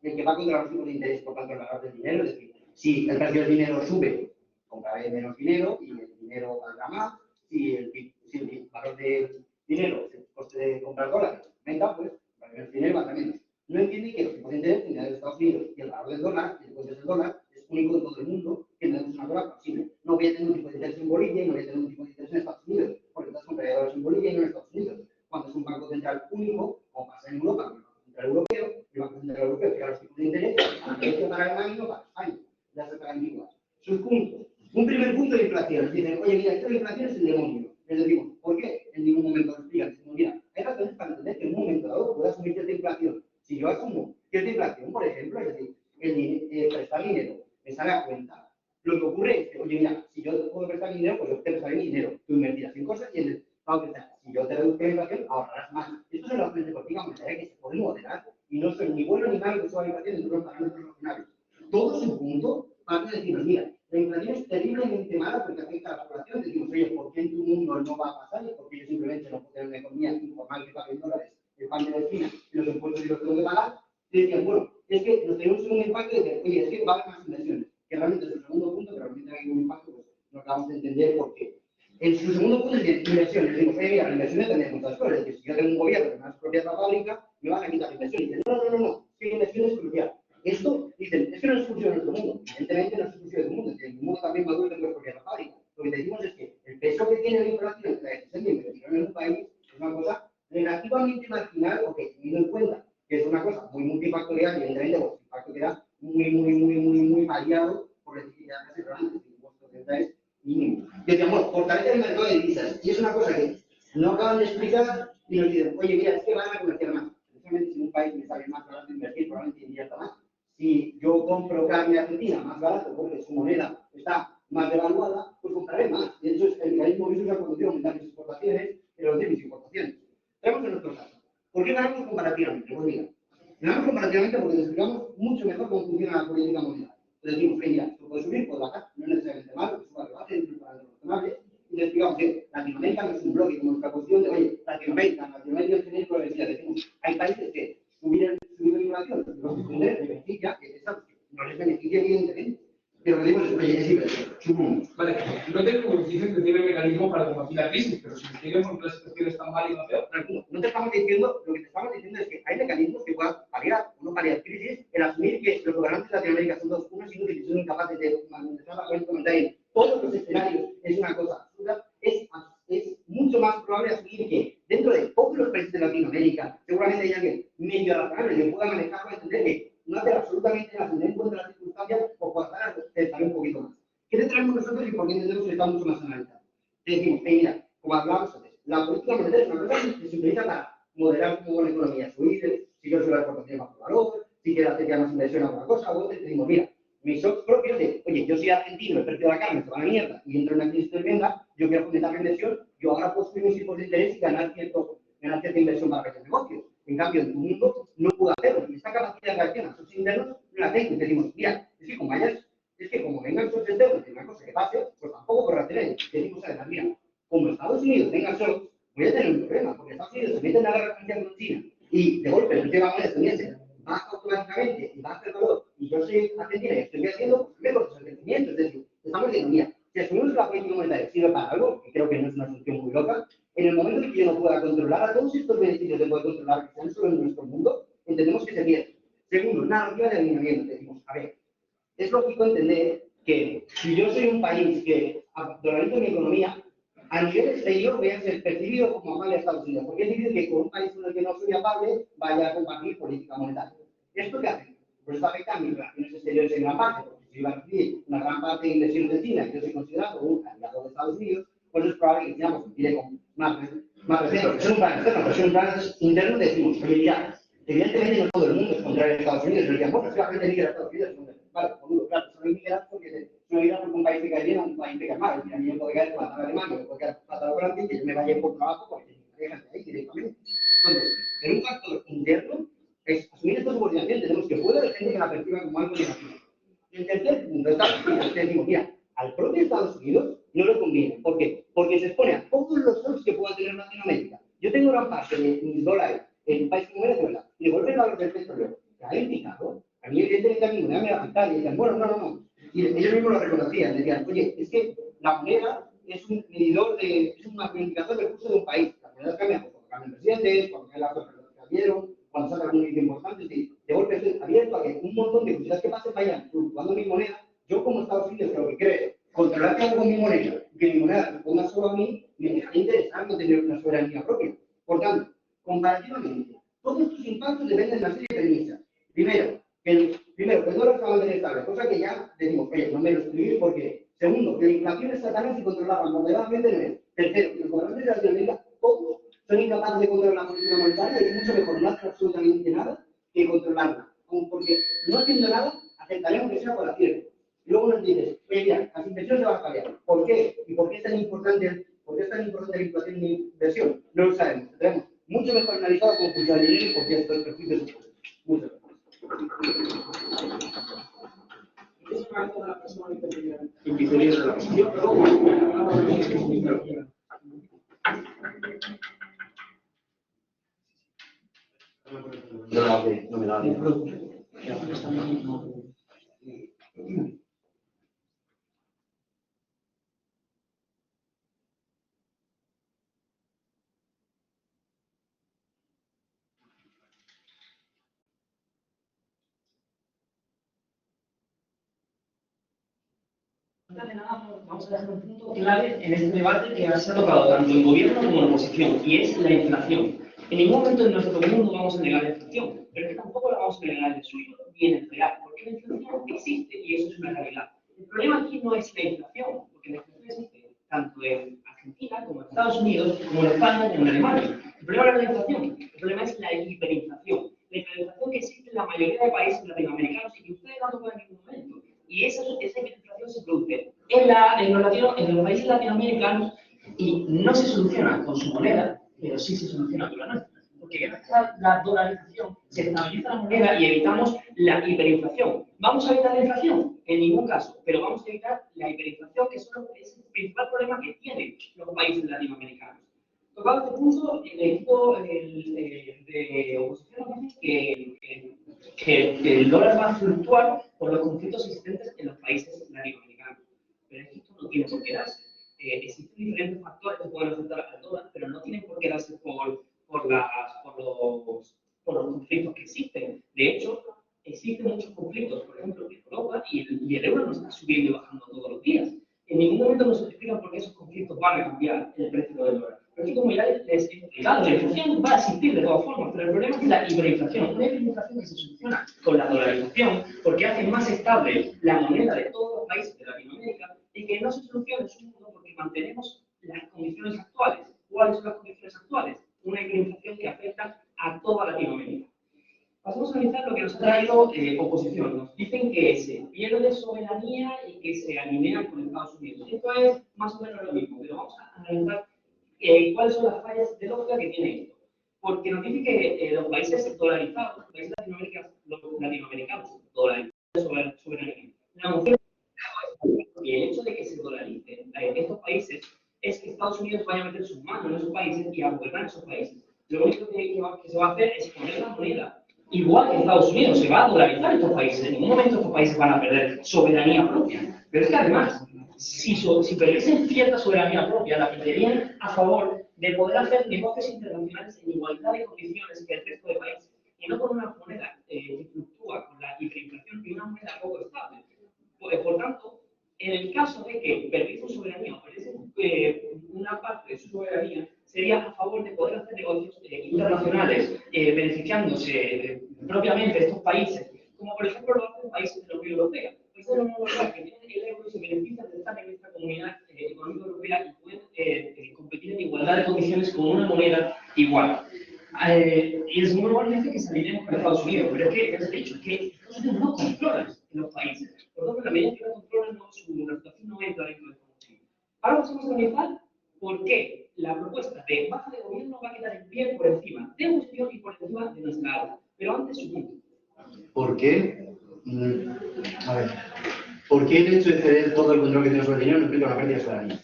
el que va a controlar los tipos de interés por tanto el valor del dinero, es decir, si el precio del dinero sube, compraré menos dinero y el dinero valdrá más. Si el valor del dinero, el coste de comprar dólares, aumenta, pues el dinero valdrá menos. No entiende que los tipos de interés en de Estados Unidos y el valor del dólar, el coste del dólar, es único en todo el mundo, que no es una cosa posible. No voy a tener un tipo de interés en Bolivia y no voy a tener un tipo de interés en Estados Unidos, porque entonces compraré dólares en Bolivia y no en Estados Unidos. Cuando es un banco central único, como pasa en Europa, con el Banco Central Europeo, el Banco Central Europeo fija los tipos de interés, a la vez que para Alemania y no para España. Ya se pagan igual. Sus puntos. Un primer punto de inflación. Dicen, oye, mira, esta inflación es el demonio. Les decimos, ¿por qué? En ningún momento lo explican. Dicen, mira, hay razones para entender que en un momento dado pueda asumir cierta inflación. Si yo asumo cierta inflación, por ejemplo, es decir, prestar dinero me sale a cuenta. Lo que ocurre es que, oye, mira, si yo puedo prestar dinero, pues yo te prestaré mi dinero. Tú invertirás en cosas y en el pago que sea. Si yo te reduzco la inflación, ahorrarás más. Esto son razones de política monetaria que se pueden moderar y no son ni bueno ni malo que suba la inflación dentro de los parámetros razonables. Todo su punto parte de decirnos, mira, la inflación es terriblemente mala porque afecta a la población. Decimos, oye, ¿por qué en tu mundo no va a pasar? Y porque yo simplemente no puedo tener una economía informal que pague en dólares el pan de la esquina y los impuestos y los tengo que pagar. Y decían, bueno, es que nos tenemos un impacto de que, oye, es que va a haber más inversiones. Que realmente es el segundo punto, pero realmente hay un impacto, pues no acabamos de entender por qué. En su segundo punto es de inversiones. Decimos, oye, mira, la inversión depende de muchas cosas. Es decir, si yo tengo un gobierno que me va a expropiar la fábrica, me van a quitar la inversión. Y dicen, no, que la inversión es crucial. Esto, dicen, es que no es exclusivo de nuestro mundo. Evidentemente no es exclusivo del mundo, en el mundo también maduro te puedes expropiar la fábrica. Lo que decimos es que el peso que tiene la inflación en la decisión de inversión en un país es una cosa relativamente marginal, o que teniendo en cuenta que es una cosa muy multifactorial, y evidentemente pues, el impacto queda muy variado, por decir que ya casi antes, el impuesto de renta es mínimo. Y decíamos, bueno, fortalece el mercado de divisas, y es una cosa que no acaban de explicar y nos dicen, oye, mira, es que van a comerciar más. Precisamente si en un país me sale más barato invertir, probablemente invierta más. Si yo compro carne argentina más barato porque su moneda está más devaluada, pues compraré más. Y eso es el mecanismo que se usa cuando quiero aumentar mis exportaciones y reducir mis importaciones. Tenemos en nuestro caso. ¿Por qué ganamos comparativamente? Pues mira, ganamos comparativamente porque les explicamos mucho mejor cómo funciona la política monetaria. Les decimos que mira, esto puede subir, puede bajar, no es necesariamente malo, que suba, que baje, dentro de parámetros razonables. Y les explicamos que Latinoamérica no es un bloque como nuestra cuestión de, oye, Latinoamérica es genérico de decir, decimos, hay países que subir la inflación, los que les beneficia, no les beneficia evidentemente. Pero lo que digo es, oye, es diferente. Vale, no tengo como dicen que tiene mecanismo para combatir la crisis, pero si siguen con las situaciones tan mal y no peor. No te estamos diciendo, lo que te estamos diciendo es que hay mecanismos que puedan paliar o no paliar crisis, el asumir que los gobernantes de Latinoamérica son todos unos inútiles y son incapaces de mantener la cuenta monetaria en todos los escenarios es una cosa absurda. Es mucho más probable asumir que dentro de todos los países de Latinoamérica seguramente hay alguien medio razonable que pueda manejarlo, entender que no hacer absolutamente nada, tener en cuenta las circunstancias o forzar a un poquito más. ¿Qué le traemos nosotros y por qué entendemos que está mucho más analizado? Te decimos, mira, como hablábamos antes, la política monetaria es una cosa que se utiliza para moderar cómo va la economía, subir, si yo subo la exportación bajo valor, si quiero hacer ya más inversión a alguna cosa, o te decimos, mira, mis shocks propios de, oye, yo soy argentino, el precio de la carne se va a la mierda y entra en una crisis tremenda, yo quiero fomentar la inversión, yo ahora puedo subir mis tipos de interés y ganar cierta inversión para pequeños negocios. En cambio, en tu mundo no puedo hacerlo. Y esta capacidad de reacción a esos internos no la tengo. Y decimos, mira, es que como vengan esos externos y una cosa que pase, pues tampoco podrá tener. Y decimos, además, mira, como Estados Unidos tenga shocks, voy a tener un problema, porque Estados Unidos se mete en la guerra comercial con China y de golpe el precio de la moneda estadounidense baja automáticamente y baja el valor, y yo soy argentina y estoy haciendo, pues me corto el crecimiento. Es decir, estamos diciendo, mira, si asumimos que la política monetaria sirve para algo, que creo que no es una solución muy loca, en el momento en que yo no pueda controlar a todos estos beneficios de poder controlar que están solo en nuestro mundo, entendemos que se pierde. Segundo, narrativa de alineamiento. Decimos, a ver, es lógico entender que si yo soy un país que dolarizo mi economía, a nivel exterior voy a ser percibido como amable a Estados Unidos, porque es difícil que con un país con el que no soy amable vaya a compartir política monetaria. ¿Esto qué hace? Pues esto afecta a mis relaciones exteriores en gran parte, porque si iba a recibir una gran parte de inversiones de China y yo soy considerado un aliado de Estados Unidos, pues es probable que China pues, mire con más recelo. Es un plan externo, pero es un plan interno que decimos, oye, ya, evidentemente no todo el mundo es contrario a Estados Unidos, pero decían, bueno, es que la gente migra a Estados Unidos. Vale, pues claro, solo migra porque un país que cae bien o un país que cae mal. Y a mí me puede caer fatal Alemania, me puede caer fatal Francia y que yo me vaya por trabajo porque hay gente ahí directamente. Entonces, en un factor interno, es asumir esta subordinación, tenemos que puede haber gente que la perciba como algo negativo. Y el tercer punto, Estados Unidos, que decimos, mira, al propio Estados Unidos no le conviene. ¿Por qué? Porque se expone a todos los shocks que pueda tener Latinoamérica. Yo tengo gran parte de mis dólares en un país como Venezuela y de golpe el valor del petróleo que ha indicado, a mí evidentemente a mí me va a afectar y decían, bueno, no. Y ellos mismos lo reconocían, decían, oye, es que la moneda es un medidor es un magnificador del curso de un país. Las monedas cambian cuando cambian presidentes, cuando cambian las cosas que cambiaron, cuando sacan un índice importante, de golpe estoy abierto a que un montón de cosas que pasen vayan fluctuando mi moneda. Yo como Estados Unidos creo que creo controlar qué hago con mi moneda, que mi moneda me ponga solo a mí, me deja interesante tener una soberanía propia. Por tanto, comparativamente, todos estos impactos dependen de una serie de premisas. Primero, que el dólar se va a mantener estable, cosa que ya decimos, oye, no me lo escribir porque. Segundo, que la inflación estatal se controlaba moderadamente en el. Tercero, que los gobernantes de Latinoamérica todos son incapaces de controlar la política monetaria y es mucho mejor no hacer absolutamente nada que controlarla. Porque no haciendo nada, aceptaremos que sea por acierto. Y luego nos dices, oye, mira, las inversiones se van a cambiar. ¿Por qué? ¿Y por qué es tan importante, la inflación y la inversión? No lo sabemos. Tenemos mucho mejor analizado cómo funciona el dinero y por qué estos perfiles se pueden. Muchas gracias. La persona invitaría de la cuestión, No me da. Antes de nada, vamos a dejar un punto clave en este debate que se ha tocado tanto en gobierno como en oposición, y es la inflación. En ningún momento en nuestro mundo vamos a negar la inflación, pero es que tampoco la vamos a negar en el suyo ni en el real, porque la inflación existe y eso es una realidad. El problema aquí no es la inflación, porque la inflación existe tanto en Argentina como en Estados Unidos, como en España como en Alemania. El problema no es la inflación, el problema es la hiperinflación. La hiperinflación que existe en la mayoría de países latinoamericanos y que ustedes no tocan en ningún momento. Y esa hiperinflación se produce en los países latinoamericanos y no se soluciona con su moneda, pero sí se soluciona con la nuestra. Porque gracias a la dolarización se estabiliza la moneda y evitamos la hiperinflación. ¿Vamos a evitar la inflación? En ningún caso, pero vamos a evitar la hiperinflación, que es el principal problema que tienen los países latinoamericanos. Tocado este punto, el equipo de oposición nos dice que el dólar va a fluctuar por los conflictos existentes en los países latinoamericanos. Pero es que esto no tiene por qué darse. Existen diferentes factores que pueden afectar al dólar, pero no tienen por qué darse por los conflictos que existen. De hecho, existen muchos conflictos, por ejemplo, en Europa, y el euro no está subiendo y bajando todos los días. En ningún momento nos explican por qué esos conflictos van a cambiar el precio del dólar. Pero es que, como ya les he explicado, la inflación va a existir de todas formas, pero el problema es la hiperinflación. Una hiperinflación que se soluciona con la dolarización, porque hace más estable la moneda de todos los países de Latinoamérica, y que no se soluciona en su mundo porque mantenemos las condiciones actuales. ¿Cuáles son las condiciones actuales? Una hiperinflación que afecta a toda Latinoamérica. Pasamos a analizar lo que nos ha traído oposición. Nos dicen que se pierde soberanía y que se alinean con Estados Unidos. Esto es más o menos lo mismo, pero vamos a analizar cuáles son las fallas de lógica que tiene esto. Porque nos dice que los países dolarizados, los países latinoamericanos, dolarizados soberanía. La mujer y el hecho de que se dolaricen estos países es que Estados Unidos vaya a meter sus manos en esos países y a gobernar esos países. Lo único que se va a hacer es poner la moneda. Igual que Estados Unidos, se va a dolarizar estos países. En ningún momento estos países van a perder soberanía propia. Pero es que además, si perdiesen cierta soberanía propia, la perderían a favor de poder hacer negocios internacionales en igualdad de condiciones que el resto de países. Y no con una moneda que fluctúa con la hiperinflación y una moneda poco estable. Por tanto, en el caso de que perdiesen soberanía o perdiesen una parte de su soberanía, sería a favor de poder hacer negocios internacionales beneficiándose propiamente de estos países, como por ejemplo lo hacen países de la Unión Europea. Países de la Unión Europea que tienen el euro y se benefician de estar en esta comunidad económica europea y pueden competir en igualdad de condiciones con una moneda igual. Y el segundo lugar dice que saliríamos con Estados Unidos, pero es que, ya os he dicho, que Estados Unidos no controla en los países. Por lo tanto, la medida que no controlan, su reputación no entra dentro de este. Ahora vamos a analizar ¿Por qué? La propuesta de baja de gobierno va a quedar en pie por encima de oposición y por encima de nuestra ala. Pero antes su punto. ¿Por qué? A ver. ¿Por qué el hecho de ceder todo el control que tiene sobre el dinero no implica una pérdida de soberanía?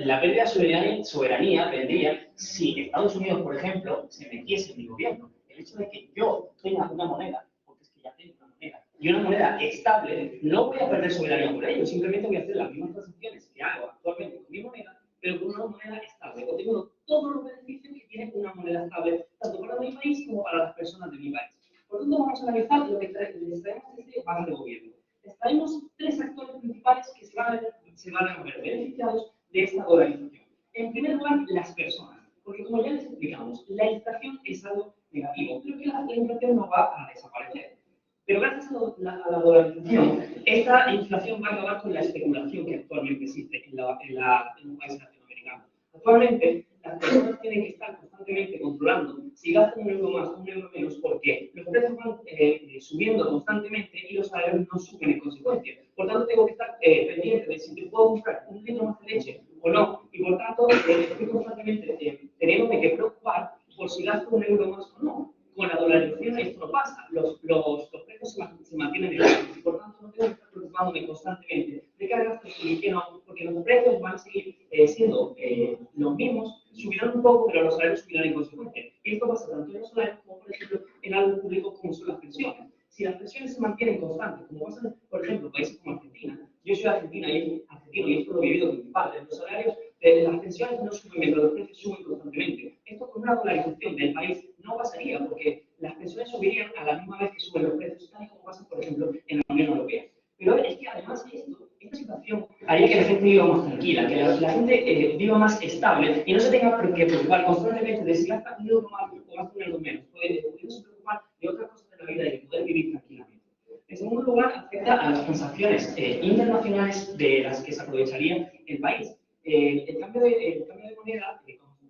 La pérdida de soberanía vendría si Estados Unidos, por ejemplo, se metiese en mi gobierno. El hecho de que yo tenga una moneda, porque es que ya tengo una moneda, y una moneda estable, no voy a perder soberanía por ello, simplemente voy a hacer las mismas transacciones que hago actualmente con mi moneda, pero con una moneda estable. Obtengo todos los beneficios que tiene una moneda estable, tanto para mi país como para las personas de mi país. Por lo tanto, vamos a analizar lo que les traemos desde base de gobierno. Les traemos tres actores principales que se van a ver beneficiados de esta dolarización. En primer lugar, las personas, porque como ya les explicamos, la inflación es algo negativo, pero que la inflación no va a desaparecer. Pero gracias a la dolarización, esta inflación va a acabar con la especulación que actualmente existe en los países latinoamericanos. Actualmente, las personas tienen que estar constantemente controlando si gastan un euro más o un euro menos, porque los precios van subiendo constantemente y los salarios no suben en consecuencia. Por tanto, tengo que estar pendiente de si te puedo comprar un litro más de leche o no, y por tanto, estoy constantemente teniéndome que preocupar por si gasto un euro más o no. Con la dolarización esto no pasa, los precios se mantienen iguales y por tanto no tengo que estar preocupándome constantemente de qué gasto y qué no, porque los precios van a seguir siendo los mismos, subirán un poco, pero los salarios subirán en consecuencia. Y esto pasa tanto en los salarios como, por ejemplo, en algo público como son las pensiones. Si las pensiones se mantienen constantes, como pasa, por ejemplo, en países como Argentina, yo soy argentino y esto lo he vivido con mi padre, los salarios las pensiones no suben, mientras los precios suben constantemente. Esto con una dolarización del país no pasaría, porque las pensiones subirían a la misma vez que suben los precios, tal y como pasa, por ejemplo, en la Unión Europea. Pero es que además esta situación haría que la gente viva más tranquila, que la gente viva más estable y no se tenga que preocupar constantemente de si gasta un euro más o gasta un euro menos, pudiéndose preocupar de otras cosas de la vida y de poder vivir tranquilamente. En segundo lugar, afecta a las transacciones internacionales de las que se aprovecharía el país. El cambio de moneda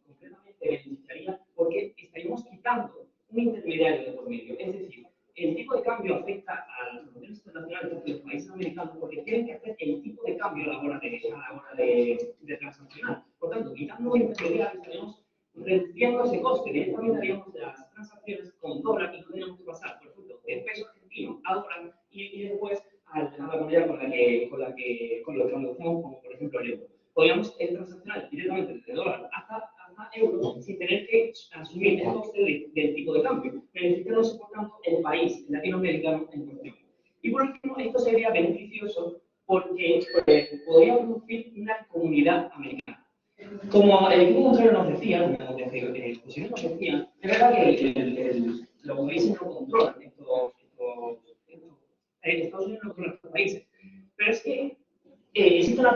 concretamente beneficiaría porque estaríamos quitando un intermediario de por medio. Es decir, el tipo de cambio afecta a las relaciones internacionales de los países americanos porque tienen que hacer el tipo de cambio a la hora de transaccionar. Por tanto, quitando un intermediario, estaríamos reduciendo ese coste. Directamente haríamos las transacciones con dólar y no tenemos que pasar, por ejemplo, de peso argentino a dólar y después a la moneda con lo que conocemos como, por ejemplo, el euro. Podríamos transaccionar directamente desde dólar hasta euro sin tener que asumir el coste del tipo de cambio, beneficiándose por tanto el país latinoamericano en cuestión. Y por último, esto sería beneficioso porque podría producir una comunidad americana. Como el equipo contrario nos decía, como desde José nos decía, es verdad que los países no controlan Estados Unidos no controla estos países, pero es que existe una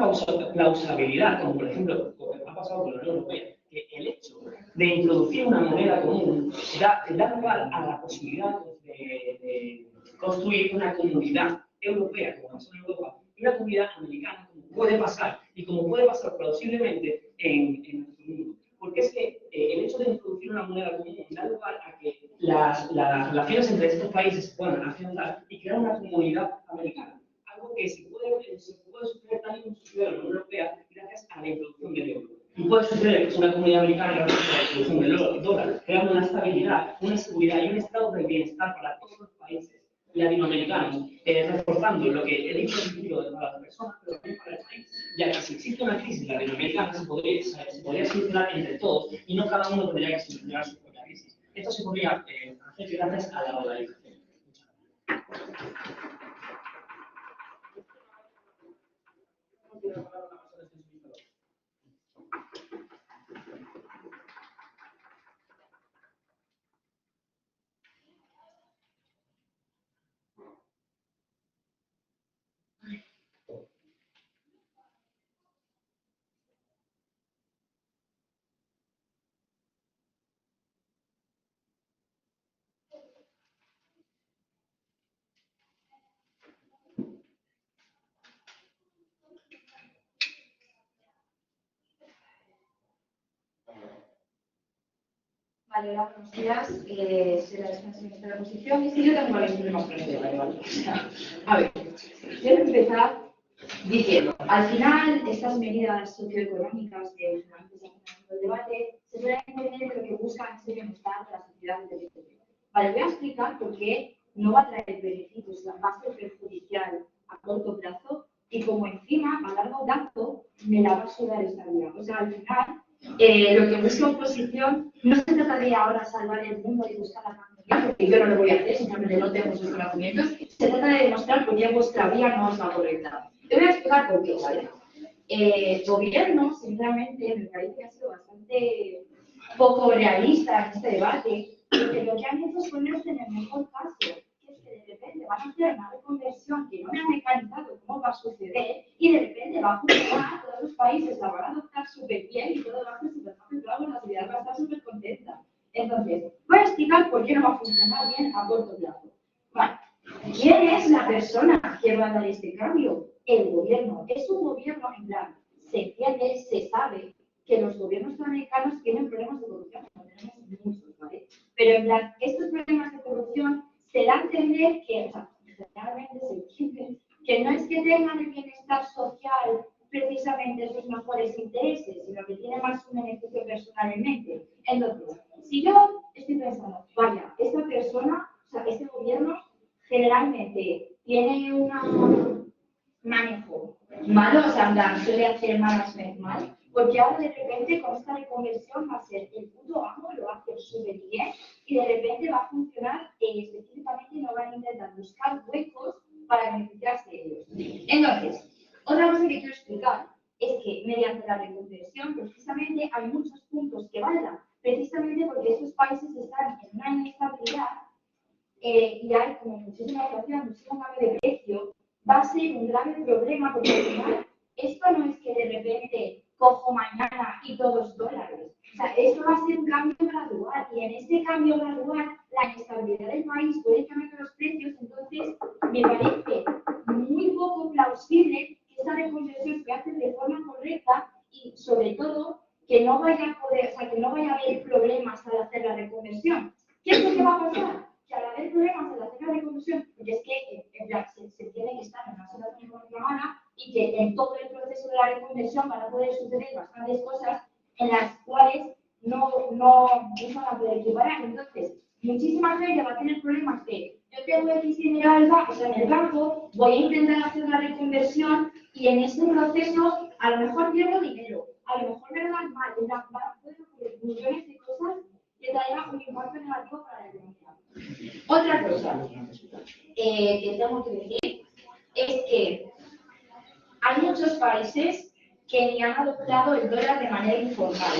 plausibilidad, como por ejemplo ha pasado con la Unión Europea, que el hecho de introducir una moneda común da lugar a la posibilidad de construir una comunidad europea, como pasó en Europa, y una comunidad americana, como puede pasar, y como puede pasar plausiblemente en nuestro mundo. Porque es que el hecho de introducir una moneda común da lugar a que las relaciones entre estos países se puedan afianzar y crear una comunidad americana. Algo que se puede suceder tal y como sucedió en la Unión Europea gracias a la introducción del euro. Y puede suceder una comunidad americana gracias a la introducción del dólar, creando una estabilidad, una seguridad y un estado de bienestar para todos los países latinoamericanos, reforzando lo que he dicho al principio para las personas, pero también para el país, ya que si existe una crisis latinoamericana se podría solucionar entre todos y no cada uno tendría que solucionar su propia crisis. Esto se podría hacer gracias a la dolarización. Vale, hola, buenos días. Soy la responsable de la oposición y si yo tengo varios problemas con esto, vale. A ver, quiero empezar diciendo, al final, estas medidas socioeconómicas que últimamente se hacen en el debate se suelen entender de lo que buscan es el bienestar de la sociedad y del territorio. Vale, voy a explicar por qué no va a traer beneficios, va a ser perjudicial a corto plazo y como encima a largo plazo me la va a sudar esta vida. O sea, al final, lo que busca oposición no se trata de ahora salvar el mundo y buscar la pandemia, porque yo no lo voy a hacer, simplemente no tengo esos conocimientos, se trata de demostrar por qué vuestra vía no es la correcta. Te voy a explicar por qué, ¿vale? El gobierno, sinceramente, me parece que ha sido bastante poco realista en este debate, porque lo que han hecho es ponerse en el mejor caso, que es que de repente van a hacer una reconversión que no me han mecanizado cómo va a suceder, y de repente va a funcionar, todos los países la van a adoptar súper bien y todo va a ser súper fácil, claro, la sociedad va a estar súper contenta. Entonces, voy a explicar por qué no va a funcionar bien a corto plazo. Vale. ¿Quién es la persona que va a dar este cambio? El gobierno. Es un gobierno, en plan, se entiende, se sabe que los gobiernos sudamericanos tienen problemas de corrupción, no tenemos muchos, ¿vale? Pero en plan, estos problemas de corrupción se da a entender que, o sea, realmente se entiende que no es que tengan el bienestar social precisamente sus mejores intereses, sino que tiene más un beneficio personal en mente. Entonces, si yo estoy pensando, vaya, esta persona, o sea, este gobierno generalmente tiene un manejo malo, o sea, en plan, suele hacer management mal, porque ahora de repente con esta reconversión va a ser el puto amo, lo va a hacer súper bien y de repente va a funcionar específicamente y no van a intentar buscar huecos para beneficiarse de ellos. Entonces, otra cosa que quiero explicar es que mediante la reconversión precisamente hay muchos puntos que valgan, precisamente porque estos países están en una inestabilidad y hay como muchísima inflación, muchísimo cambio de precio, va a ser un grave problema porque al final esto no es que de repente cojo mañana y todos dólares. O sea, esto va a ser un cambio gradual y en este cambio gradual la inestabilidad del país puede cambiar los precios, entonces me parece muy poco plausible que esta reconversión se hace de forma correcta y sobre todo que no vaya a poder, o sea, que no vaya a haber problemas al hacer la reconversión. ¿Qué es lo que va a pasar? Que al haber problemas en la cena de conversión, porque es que se tiene que estar en una situación económica mala y que en todo el proceso de la reconversión van a poder suceder bastantes cosas en las cuales no van a poder equiparar. Entonces, muchísima gente va a tener problemas de yo tengo X dinero en el banco, voy a intentar hacer la reconversión y en este proceso a lo mejor pierdo dinero, a lo mejor me lo dan mal, van a poder ocurrir millones de cosas que traigan un impacto negativo para la economía. Otra cosa que tengo que decir es que hay muchos países que ni han adoptado el dólar de manera informal.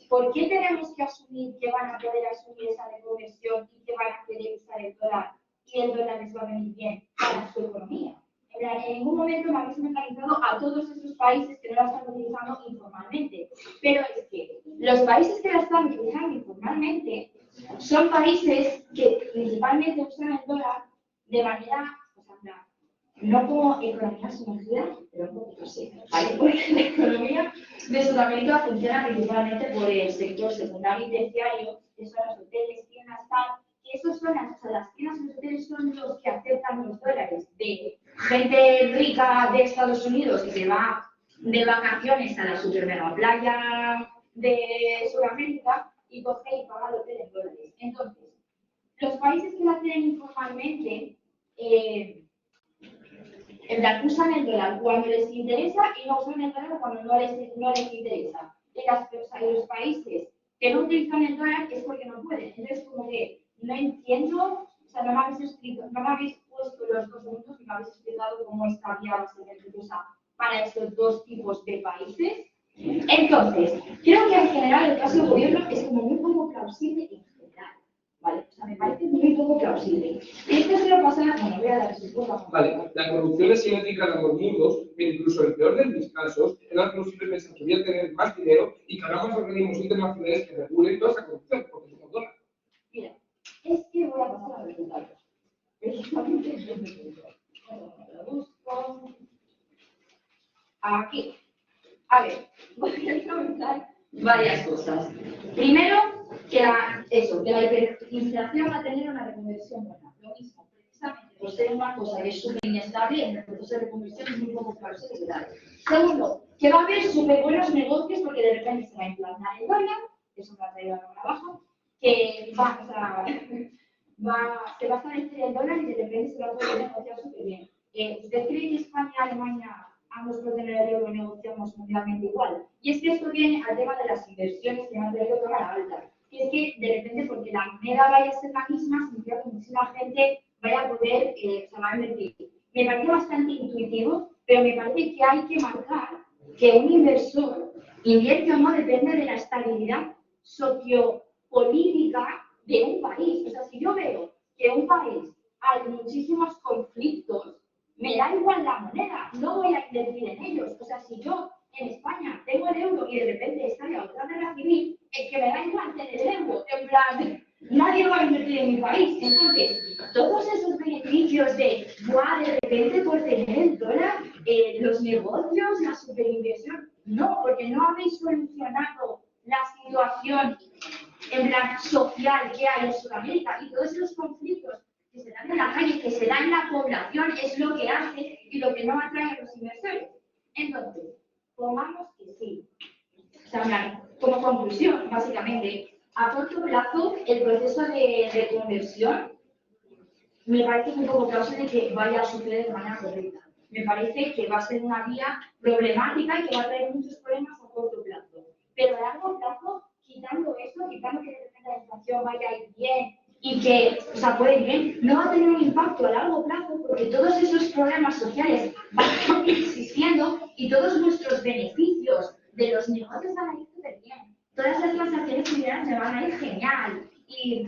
¿Por qué tenemos que asumir que van a poder asumir esa reconversión y que van a querer usar el dólar y el dólar les va a venir bien para su economía? En ningún momento me habéis mentalizado a todos esos países que no la están utilizando informalmente. Pero es que los países que la están utilizando informalmente son países que principalmente usan el dólar de manera, o sea, no como economía sumergida, pero un poquito sí. Porque la economía de Sudamérica funciona principalmente por el sector secundario y terciario, que son los hoteles, tiendas, tal. Y esos son las tiendas y los hoteles son los que aceptan los dólares de gente rica de Estados Unidos que se va de vacaciones a la super mega playa de Sudamérica y coge y paga el hotel en dólares. Entonces, los países que la tienen informalmente, en plan, usan el dólar cuando les interesa y no usan el dólar cuando no les interesa. Y los países que no utilizan el dólar es porque no pueden. Entonces, como que no entiendo, o sea, no me habéis puesto los dos puntos y me habéis explicado cómo esta vía va a ser beneficiosa para estos dos tipos de países. Entonces, creo que en general el caso del gobierno es como muy poco plausible en general, ¿vale? O sea, me parece muy poco plausible. Y esto se lo pasa, bueno, voy a dar respuesta. Vale, la corrupción es simétrica en ambos mundos, pero incluso en el peor de mis casos, era posible pensar que voy a tener más dinero y que habrá más organismos internacionales que regulen toda esa corrupción, porque somos dólares. Mira, es que voy a pasar a resultados. Precisamente, lo busco aquí. A ver, voy a comentar varias cosas. Primero, que la hiperinflación va a tener una reconversión buena. Lo mismo, precisamente por ser una cosa que es súper inestable, en el proceso de reconversión es muy poco claro se quedar. Segundo, que va a haber súper buenos negocios porque de repente se va a implantar el dólar, eso me ha traído a la baja, que va, o sea, se va a establecer el dólar y de repente se va a poder negociar súper bien. ¿Usted cree que España y Alemania, ambos por tener el euro, negociamos mundialmente igual? Y es que esto viene al tema de las inversiones que me han traído cámara alta. Y es que de repente, porque la moneda vaya a ser la misma, significa que muchísima gente vaya a poder, se va a invertir. Me parece bastante intuitivo, pero me parece que hay que marcar que un inversor invierte o no depende de la estabilidad sociopolítica de un país. O sea, si yo veo que en un país hay muchísimos conflictos, me da igual la moneda, no voy a invertir en ellos. O sea, si yo en España tengo el euro y de repente estalla otra guerra civil, es que me da igual tener el euro. En plan, nadie va a invertir en mi país. Entonces, todos esos beneficios de repente por tener el dólar, los negocios, la superinversión, no, porque no habéis solucionado la situación en plan social que hay en Sudamérica y todos esos conflictos que se dan en la calle, que se dan en la población, es lo que hace y lo que no atrae a los inversores. Entonces, pongamos que sí. O sea, como conclusión, básicamente, a corto plazo, el proceso de conversión me parece un poco plausible que vaya a suceder de manera correcta. Me parece que va a ser una vía problemática y que va a traer muchos problemas a corto plazo. Pero a largo plazo, quitando eso, quitando que de repente la inflación vaya a ir bien y que, o sea, puede ir bien, no va a tener un impacto a largo plazo porque todos esos problemas sociales van a seguir existiendo y todos nuestros beneficios de los negocios van a ir súper bien. Todas las transacciones financieras me van a ir genial y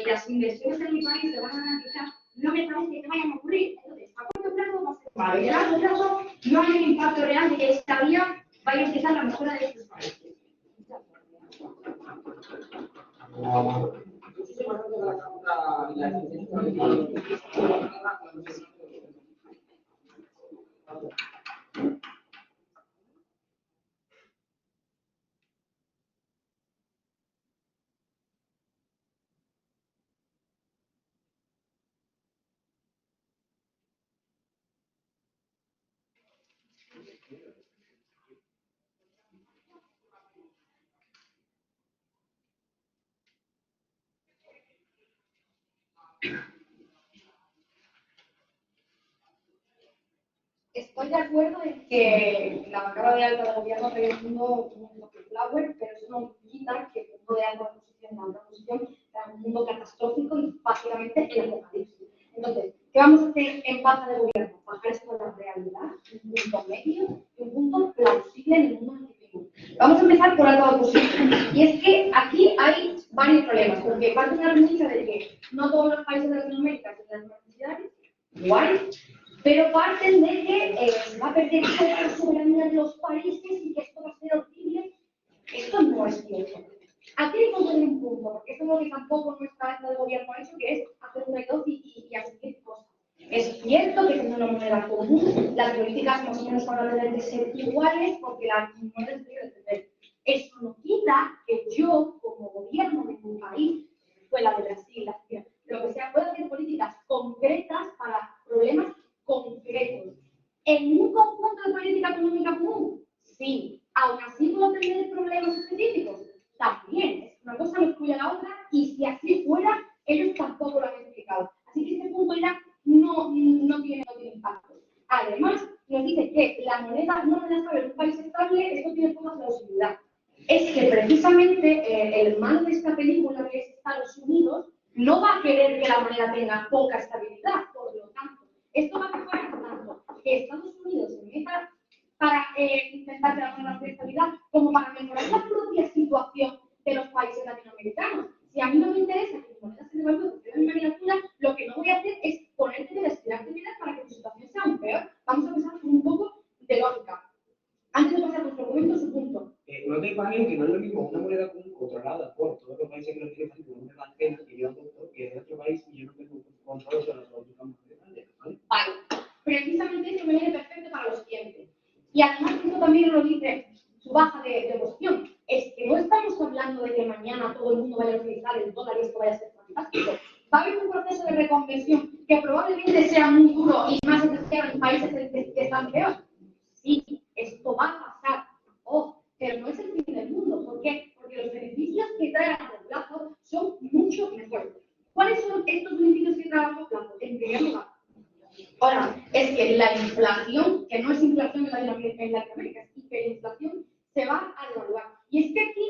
las inversiones en mi país se van a garantizar. No me parece que vayan a ocurrir. Entonces, a corto plazo va a ser malo y a largo plazo no hay un impacto real de que esta vía vaya a empezar la mejora de estos países. Estoy de acuerdo en que la bancada de alta del gobierno está haciendo un mundo flower, pero eso no quita que el mundo de alta posición, la alta posición, sea un mundo catastrófico y básicamente el apocalipsis. Entonces, ¿qué vamos a hacer en base de gobierno? Bajar esto a la realidad, un punto medio y un punto plausible en el mundo en el que vivimos. Vamos a empezar por alta oposición. Y es que aquí hay varios problemas, porque parte de la premisa de que no todos los países de Latinoamérica tienen las necesidades, guay, pero parten de que se va a perder toda la soberanía de los países y que esto va a ser horrible. Esto no es cierto. Aquí hay que poner un punto, porque esto es lo que tampoco nuestra alta de gobierno ha hecho, que es hacer una y dos y asumir cosas. Es cierto que tenemos una moneda común, las políticas más o menos van a tener que ser iguales porque la moneda se tiene que defender. Eso no quita que yo, como gobierno de un país, fuera de Brasil, lo que sea, pueda hacer políticas concretas para problemas concretos. ¿En un conjunto de política económica común? Sí. ¿Aún así puedo tener problemas específicos? También. Una cosa no excluye a la otra y si así fuera, ellos tampoco lo han explicado. Así que este punto ya no tiene impacto. Además, nos dice que la moneda no es estable en un país estable, esto tiene poca plausibilidad. Es que precisamente el malo de esta película, que es Estados Unidos, no va a querer que la moneda tenga poca estabilidad, por lo tanto. Esto va a mejorar tanto que Estados Unidos se meta para intentar crear una estabilidad como para mejorar la propia situación de los países latinoamericanos. Si a mí no me interesa que mi moneda se devalúe porque es una miniatura, lo que no voy a hacer es ponerte de destirarte vida para que tu situación sea aún peor. Vamos a pensar un poco de lógica. Antes de pasar a nuestro argumento, su punto. No te paguen que no es lo mismo una moneda común controlada por todos los países que lo tienen fácil, como una antena que yo que es de otro país y yo no tengo control sobre las políticas monetarias, ¿vale? Vale. Precisamente eso me viene perfecto para lo siguiente. Y además esto también lo dice su baja de oposición. Es que no estamos hablando de que mañana todo el mundo vaya a utilizar el dólar y esto vaya a ser fantástico. va a haber un proceso de reconversión que probablemente sea muy duro y más especial en países que están peor. Sí, esto va a pasar. Oh, pero no es el fin del mundo. ¿Por qué? Porque los beneficios que trae a largo plazo son mucho mejores. ¿Cuáles son estos beneficios que trae a largo plazo? En primer lugar, ahora, es que la inflación, que no es inflación en Latinoamérica, es hiperinflación, se va a devaluar. Y es que aquí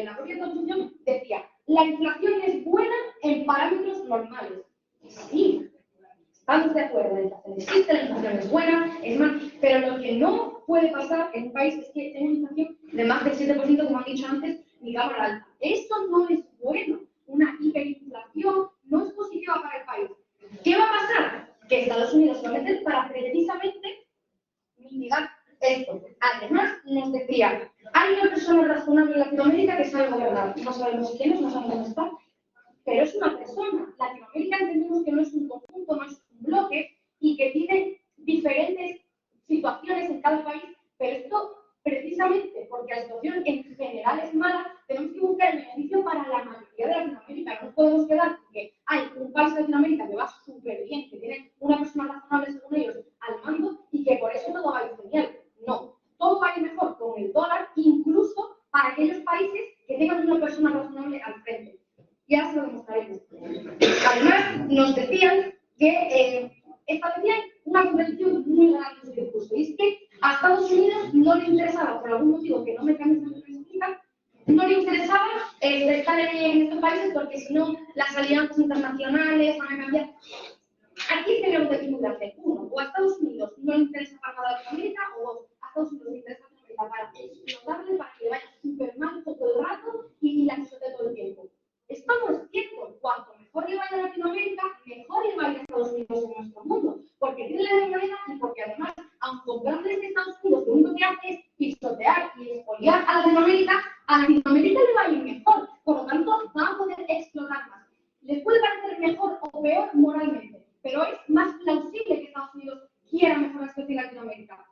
la propia Constitución decía, la inflación es buena en parámetros normales. Sí, estamos de acuerdo, la inflación existe, la inflación es buena, es más, pero lo que no puede pasar en un país es que tenga una inflación de más del 7%, como han dicho antes, ni cámara alta. Eso no es bueno. Una hiperinflación no es positiva para el país. ¿Qué va a pasar? Que Estados Unidos se va a meter para precisamente mitigar esto. Además, nos decía, hay una persona razonable en Latinoamérica que sabe gobernar. No sabemos quién es, no sabemos dónde está, pero es una persona. Latinoamérica entendemos que no es un conjunto, no es un bloque y que tiene diferentes situaciones en cada país, pero esto precisamente porque la situación en general es mala, tenemos que buscar el beneficio para la mayoría de Latinoamérica. No nos podemos quedar porque hay un país de Latinoamérica que va súper bien, que tiene una persona razonable según ellos al mando y que por eso todo va a ir genial. No, todo va a ir mejor con el dólar, incluso para aquellos países que tengan una persona razonable al frente. Y ahora se lo demostraremos. Además, nos decían que establecían una competición muy grande en su discurso. Y es que a Estados Unidos no le interesaba, por algún motivo que no me explican, no le interesaba estar en estos países porque si no, las alianzas internacionales van a cambiar. Aquí tenemos que decir, uno, o a Estados Unidos no le interesa para nada Latinoamérica, o a Estados Unidos le interesa Latinoamérica para explotarle, para que le vaya súper mal todo el rato y la pisote todo el tiempo. Esto no es cierto. Cuanto mejor le vaya a Latinoamérica, mejor le vaya a Estados Unidos en nuestro mundo. Porque tiene la moneda y porque además, aunque con grandes Estados Unidos lo único que hace es pisotear y expoliar a Latinoamérica le va a ir mejor. Por lo tanto, va a poder explotar más. Les puede parecer mejor o peor moralmente, pero es más plausible que Estados Unidos quiera mejorar la situación en Latinoamérica.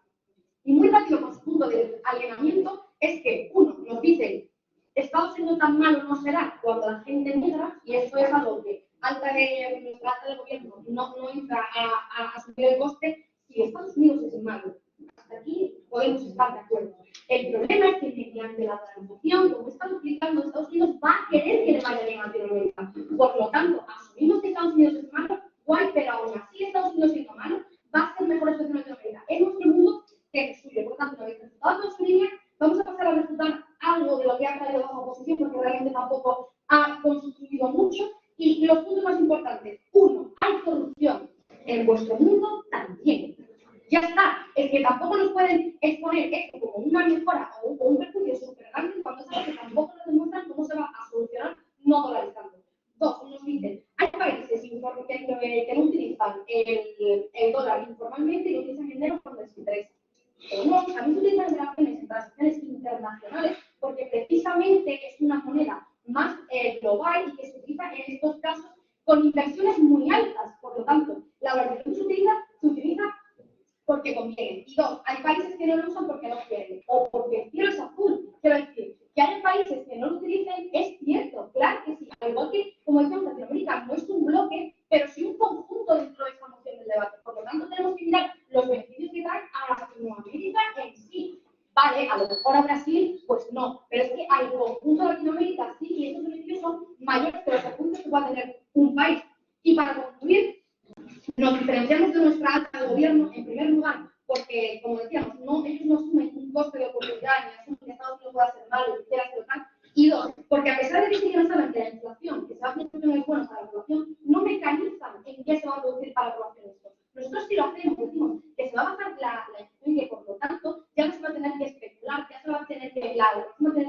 Y muy rápido, con su punto de alienamiento, es que, uno, nos dicen Estados siendo tan malo no será cuando la gente migra, y esto es algo que nuestra alta de gobierno no entra a asumir el coste, si Estados Unidos es malo. Hasta aquí podemos estar de acuerdo. El problema es que mediante la transición, como estamos explicando, Estados Unidos va a querer que le vaya bien a Latinoamérica. Por lo tanto, asumimos que Estados Unidos es malo, guay, pero aún así Estados Unidos siendo malo, va a ser mejor situación en Latinoamérica. Es nuestro mundo que es suyo. Por lo tanto, una vez resultado de su línea, vamos a pasar a refutar algo de lo que ha traído bajo oposición, porque realmente tampoco ha construido mucho. Y los puntos más importantes. Uno, hay corrupción. En vuestro mundo también. Ya está. Es que tampoco nos pueden exponer esto como una mejora o un perjuicio súper grande cuando saben que tampoco nos demuestran cómo se va a solucionar no dolarizando. Dos, nos dicen, hay países que no utilizan el dólar informalmente y lo utilizan en dinero cuando les interesa. No, también se utilizan relaciones en transacciones internacionales porque precisamente es una moneda más global y que se utiliza en estos casos con inversiones muy altas. Por lo tanto, la valorización se utiliza porque conviene. Y dos, hay países que no lo usan porque no quieren o porque el cielo es azul. Quiero decir, que hay países que no lo utilicen es cierto, claro que sí. Al igual que, como decíamos, Latinoamérica no es un bloque, pero sí un conjunto dentro de esta moción del debate. Por lo tanto, tenemos que mirar los beneficios que trae a Latinoamérica en sí. Vale, a lo mejor a Brasil, pues no, pero es que al conjunto de Latinoamérica sí, y esos beneficios son mayores que los conjuntos que va a tener un país. Y para concluir, nos diferenciamos de nuestra alta de gobierno, en primer lugar, porque, como decíamos, ellos no asumen un coste de oportunidad, ni asumen que Estados Unidos pueda hacer mal o que quiera hacer mal. Y dos, porque a pesar de que sí que no saben que la inflación, que se va a hacer es bueno para la población, no mecanizan en qué se va a producir para la población esto. Nosotros sí lo hacemos, decimos que se va a bajar la inflación y que, por lo tanto, ya no se va a tener que especular, ya se va a tener que tener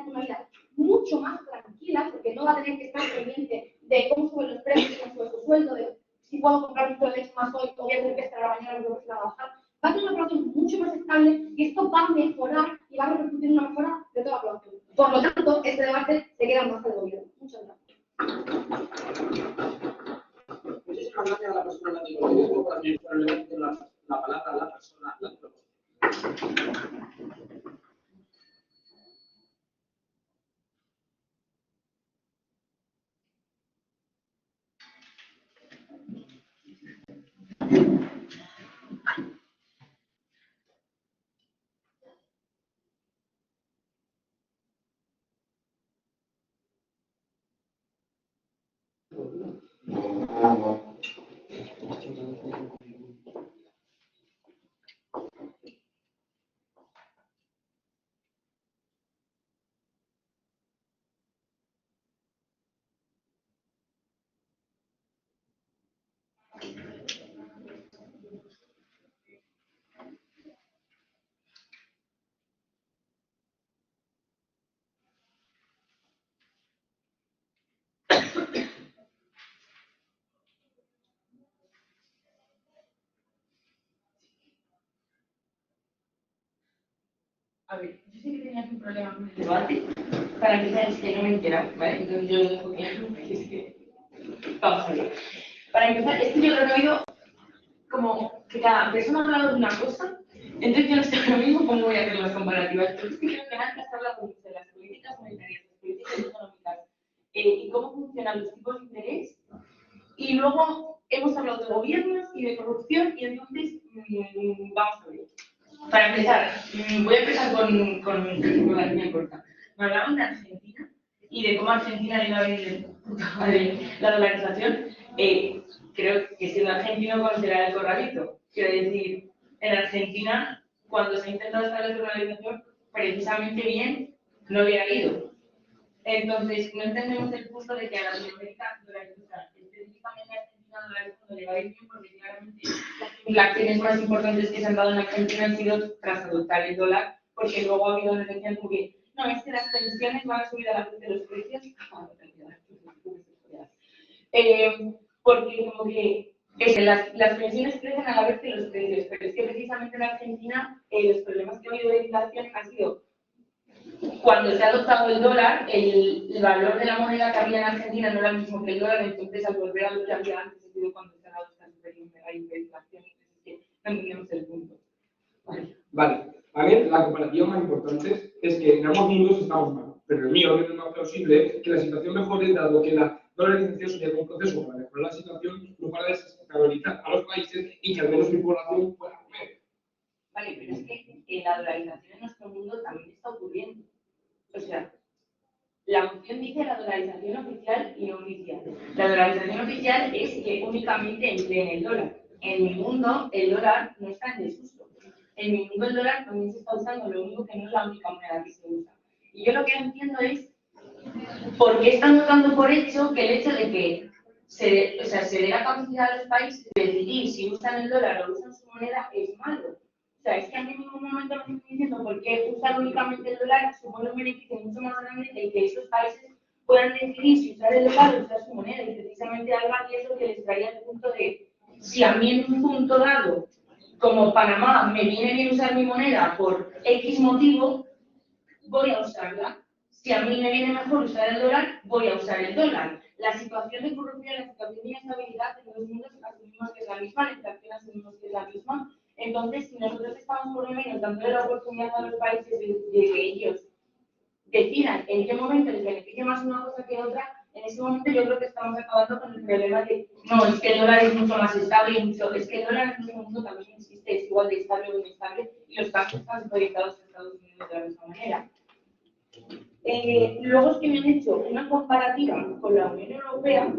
una vida mucho más tranquila, porque no va a tener que estar pendiente de cómo suben los precios, cómo sube su sueldo, de si puedo comprar un litro de leche más hoy, o voy a tener que esperar a la mañana porque se va a bajar. Va a tener una población mucho más estable y esto va a mejorar y va a repercutir en una mejora de toda la población. Por lo tanto, este debate se queda más del gobierno. Muchas gracias. Muchísimas gracias a la persona del gobierno por el la palabra a la persona la A ver, yo sé que tenías un problema con el debate. Para empezar, es que no me he enterado, ¿vale? Entonces yo lo dejo claro, porque es que... Vamos a ver. Para empezar, es que yo creo que he oído como que cada persona ha hablado de una cosa, entonces yo no sé ahora mismo cómo voy a hacer las comparativas, pero es que creo que nadie está hablando de las políticas monetarias, las políticas económicas, y cómo funcionan los tipos de interés, y luego hemos hablado de gobiernos y de corrupción, y entonces, vamos a ver. Para empezar, voy a empezar con la línea corta. Me hablaban de Argentina y de cómo Argentina le iba a venir de puta madre la dolarización. Creo que siendo argentino conocerá el corralito. Quiero decir, en Argentina, cuando se ha intentado establecer la dolarización, precisamente bien no le ha ido. Entonces, no entendemos el punto de que a Latinoamérica dolarizar, específicamente a Argentina dolarizar no le va a ir bien, porque claramente las acciones más importantes que se han dado en Argentina han sido tras adoptar el dólar, porque luego ha habido una decisión como que no, es que las pensiones van a subir a la vez de los precios. Porque como que las pensiones crecen a la vez que los precios, pero es que precisamente en Argentina los problemas que ha habido de inflación han sido cuando se ha adoptado el dólar, el valor de la moneda que había en Argentina no era el mismo que el dólar, entonces al volver a lo que había antes, ha sido cuando se ha adoptado la hiperinflación, entonces que no entendemos el punto. Vale. A ver, la comparativa más importante es que en ambos mundos estamos mal, pero el mío es más plausible que la situación mejore, dado que la dolarización sería un proceso para mejorar la situación, no para desestabilizar a los países y que al menos mi población pueda comer. Vale, pero es que la dolarización en nuestro mundo también está ocurriendo. O sea, la moción dice la dolarización oficial y no oficial. La dolarización oficial es que únicamente empleen el dólar. En mi mundo, el dólar no está en desuso. En mi mundo, el dólar también se está usando, lo único que no es la única moneda que se usa. Y yo lo que no entiendo es por qué están dando por hecho que el hecho de que se dé la capacidad a los países de decidir si usan el dólar o usan su moneda es malo. O sea, es que a mí en ningún momento me estoy diciendo por qué usar únicamente el dólar supone un beneficio mucho más grande que el que esos países puedan decidir si usar el dólar o usar su moneda. Y precisamente algo aquí es lo que les traía el punto de, si a mí en un punto dado, como Panamá, me viene bien usar mi moneda por X motivo, voy a usarla. Si a mí me viene mejor usar el dólar, voy a usar el dólar. La situación de corrupción, la situación de inestabilidad en los mundos asumimos que es la misma, la inflación asumimos que es la misma. Entonces, si nosotros estamos por lo menos dándole la oportunidad a los países de que ellos decidan en qué momento les beneficia más una cosa que otra, en ese momento yo creo que estamos acabando con el problema de no, es que el dólar es mucho más estable, es que el dólar en nuestro mundo también existe, es igual de estable o inestable, y los casos están supeditados a Estados Unidos de la misma manera. Luego es que me han hecho una comparativa con la Unión Europea,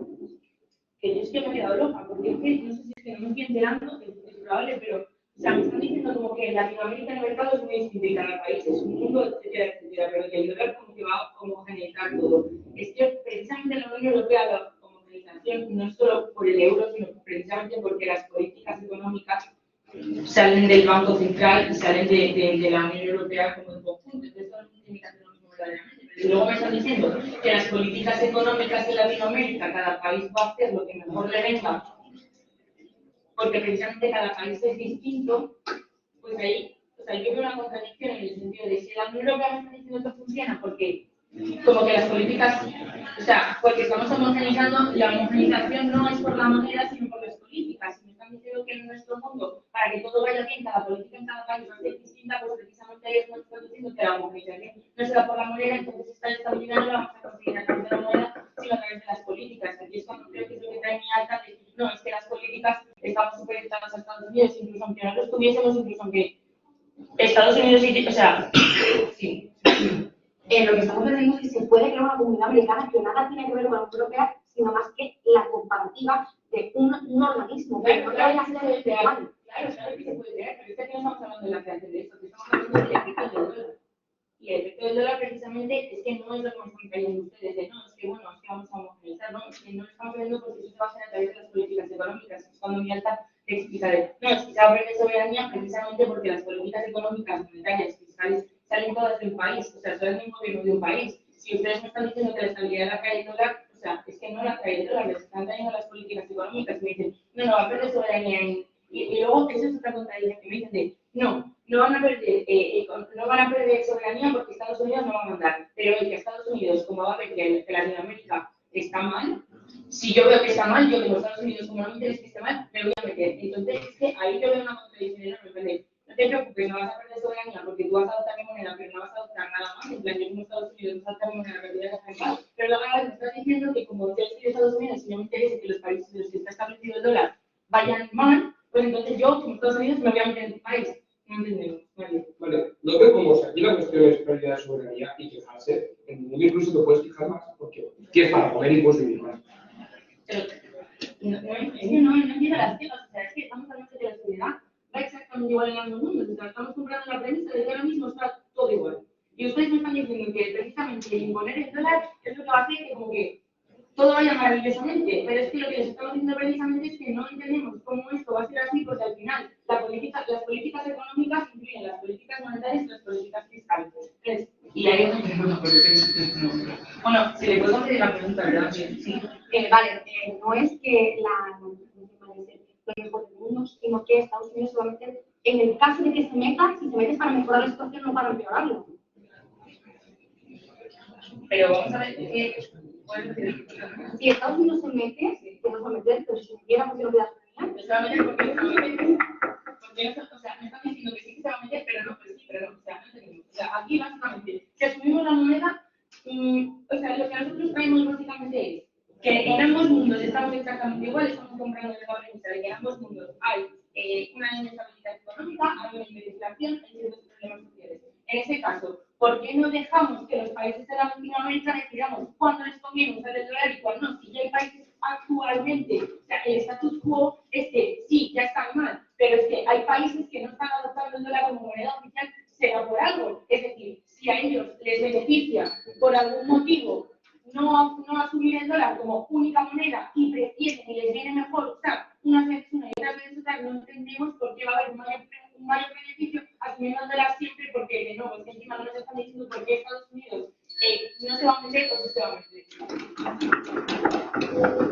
que yo es que me he quedado loca, porque es que no sé si es que no me estoy enterando, es probable, pero o sea, me están diciendo como que en Latinoamérica el mercado es muy distinto en cada país, es un mundo, etcétera, etcétera, pero que el dólar como que va a homogeneizar todo. Es que precisamente la Unión Europea la homogeneización no es solo por el euro, sino precisamente porque las políticas económicas salen del Banco Central y salen de la Unión Europea como un conjunto. Entonces, todo el mundo tiene que hacer lo mismo verdaderamente. Y luego me están diciendo que las políticas económicas en Latinoamérica, cada país va a hacer lo que mejor le venga, porque precisamente cada país es distinto, pues ahí, o sea, yo veo una contradicción en el sentido de si la Unión Europea me está diciendo que funciona, porque como que las políticas, o sea, porque estamos homogeneizando, la homogenización no es por la moneda, sino por las políticas. Si me están diciendo que en nuestro mundo, para que todo vaya bien, cada política en cada país va a ser distinta, pues precisamente ellos nos están diciendo que la homogenización no será por la moneda, entonces esta estabilidad no la vamos a conseguir a través de la moneda, sino a través de las políticas. Aquí es cuando creo que es lo que trae mi alta de, no, es que las políticas estamos supeditadas a Estados Unidos, incluso aunque no lo estuviésemos, incluso aunque Estados Unidos, o sea, sí. Lo que estamos diciendo es que se puede crear una comunidad americana que nada tiene que ver con la Unión Europea sino más que la comparativa de un organismo, que no Claro, debería claro, ser igual. claro que se puede crear, pero es que aquí no estamos hablando de la creación de esto, que estamos hablando del efecto del dólar. Y el efecto del dólar precisamente es que no es lo que me están trayendo ustedes, de no, es que bueno, es que vamos a homogeneizar, no, es que no lo estamos viendo porque eso se va a hacer a través de las políticas económicas, es cuando mi alta te explicaré. No, es que se va a perder soberanía precisamente porque las políticas económicas, monetarias, fiscales, salen todas del país, o sea, salen del gobierno de un país. Si ustedes me están diciendo que la estabilidad la trae el dólar, o sea, es que no la trae el dólar, les están trayendo las políticas económicas y me dicen, no, va a perder soberanía. Y luego, eso es otra contradicción que me dicen de, no van a perder soberanía porque Estados Unidos no va a mandar. Pero el que Estados Unidos, como va a ver que Latinoamérica está mal, si yo veo que está mal, yo como Estados Unidos, como no me interesa que esté mal, me voy a meter. Entonces, es que ahí yo veo una contradicción enorme. No te preocupes, no vas a perder soberanía porque tú vas a adoptar mi moneda, pero no vas a adoptar nada más. En plan, yo como Estados Unidos vas a adoptar mi moneda, pero ya está mal. Pero luego me estás diciendo que como yo soy de Estados Unidos y no me interesa que los países en los que está establecido el dólar vayan mal, pues entonces yo, como Estados Unidos, me voy a meter en tu país. No entendemos. Vale, no veo como si aquí la cuestión es pérdida de soberanía y quejarse. En el mundo incluso te puedes fijar más porque tienes para comer y puedes vivir más. Pero es que no entiendo las quejas, o sea, es que estamos hablando de la sociedad, va exactamente igual en el mundo, o sea, estamos comprando la premisa de que ahora mismo está todo igual. Y ustedes me están diciendo que precisamente imponer el dólar es lo que va a hacer que como que todo vaya maravillosamente, pero es que lo que les estamos diciendo precisamente es que no entendemos cómo esto va a ser así, porque al final las políticas económicas incluyen las políticas monetarias y las políticas fiscales. Entonces, y ahí es donde no puede ser. Bueno, si le puedo hacer la pregunta, ¿verdad? Sí. Vale, no es que lo mejor del mundo, sino que Estados Unidos solamente, en el caso de que se meta, si se mete para mejorar la situación, no para empeorarlo. Pero vamos a ver, si Estados Unidos se mete, que no se va a meter, pero si hubiera posibilidad de soberanía, se va a meter porque se va a meter. O sea, me están diciendo que sí que se va a meter, pero no, pero sí, pero no. O sea, no entendemos. O sea, aquí básicamente, si asumimos la moneda, o sea, lo que nosotros traemos básicamente es que en ambos mundos estamos exactamente igual, estamos comprando la premisa de que en ambos mundos hay una inestabilidad económica, hay una inflación, hay ciertos problemas sociales. En ese caso, ¿por qué no dejamos que los países de Latinoamérica decidamos cuándo les conviene usar el dólar y cuándo no? Si ya hay países actualmente, o sea, el status quo es que sí, ya están mal, pero es que hay países que no están adoptando el dólar como moneda oficial, sea por algo. Es decir, si a ellos les beneficia por algún motivo no asumir el dólar como única moneda y prefieren y les viene mejor usar unas veces una y otras veces otra, no entendemos por qué va a haber un mayor beneficio asumiendo el dólar siempre, porque de nuevo, es que encima no nos están diciendo por qué Estados Unidos no se va a meter o sí se va a meter.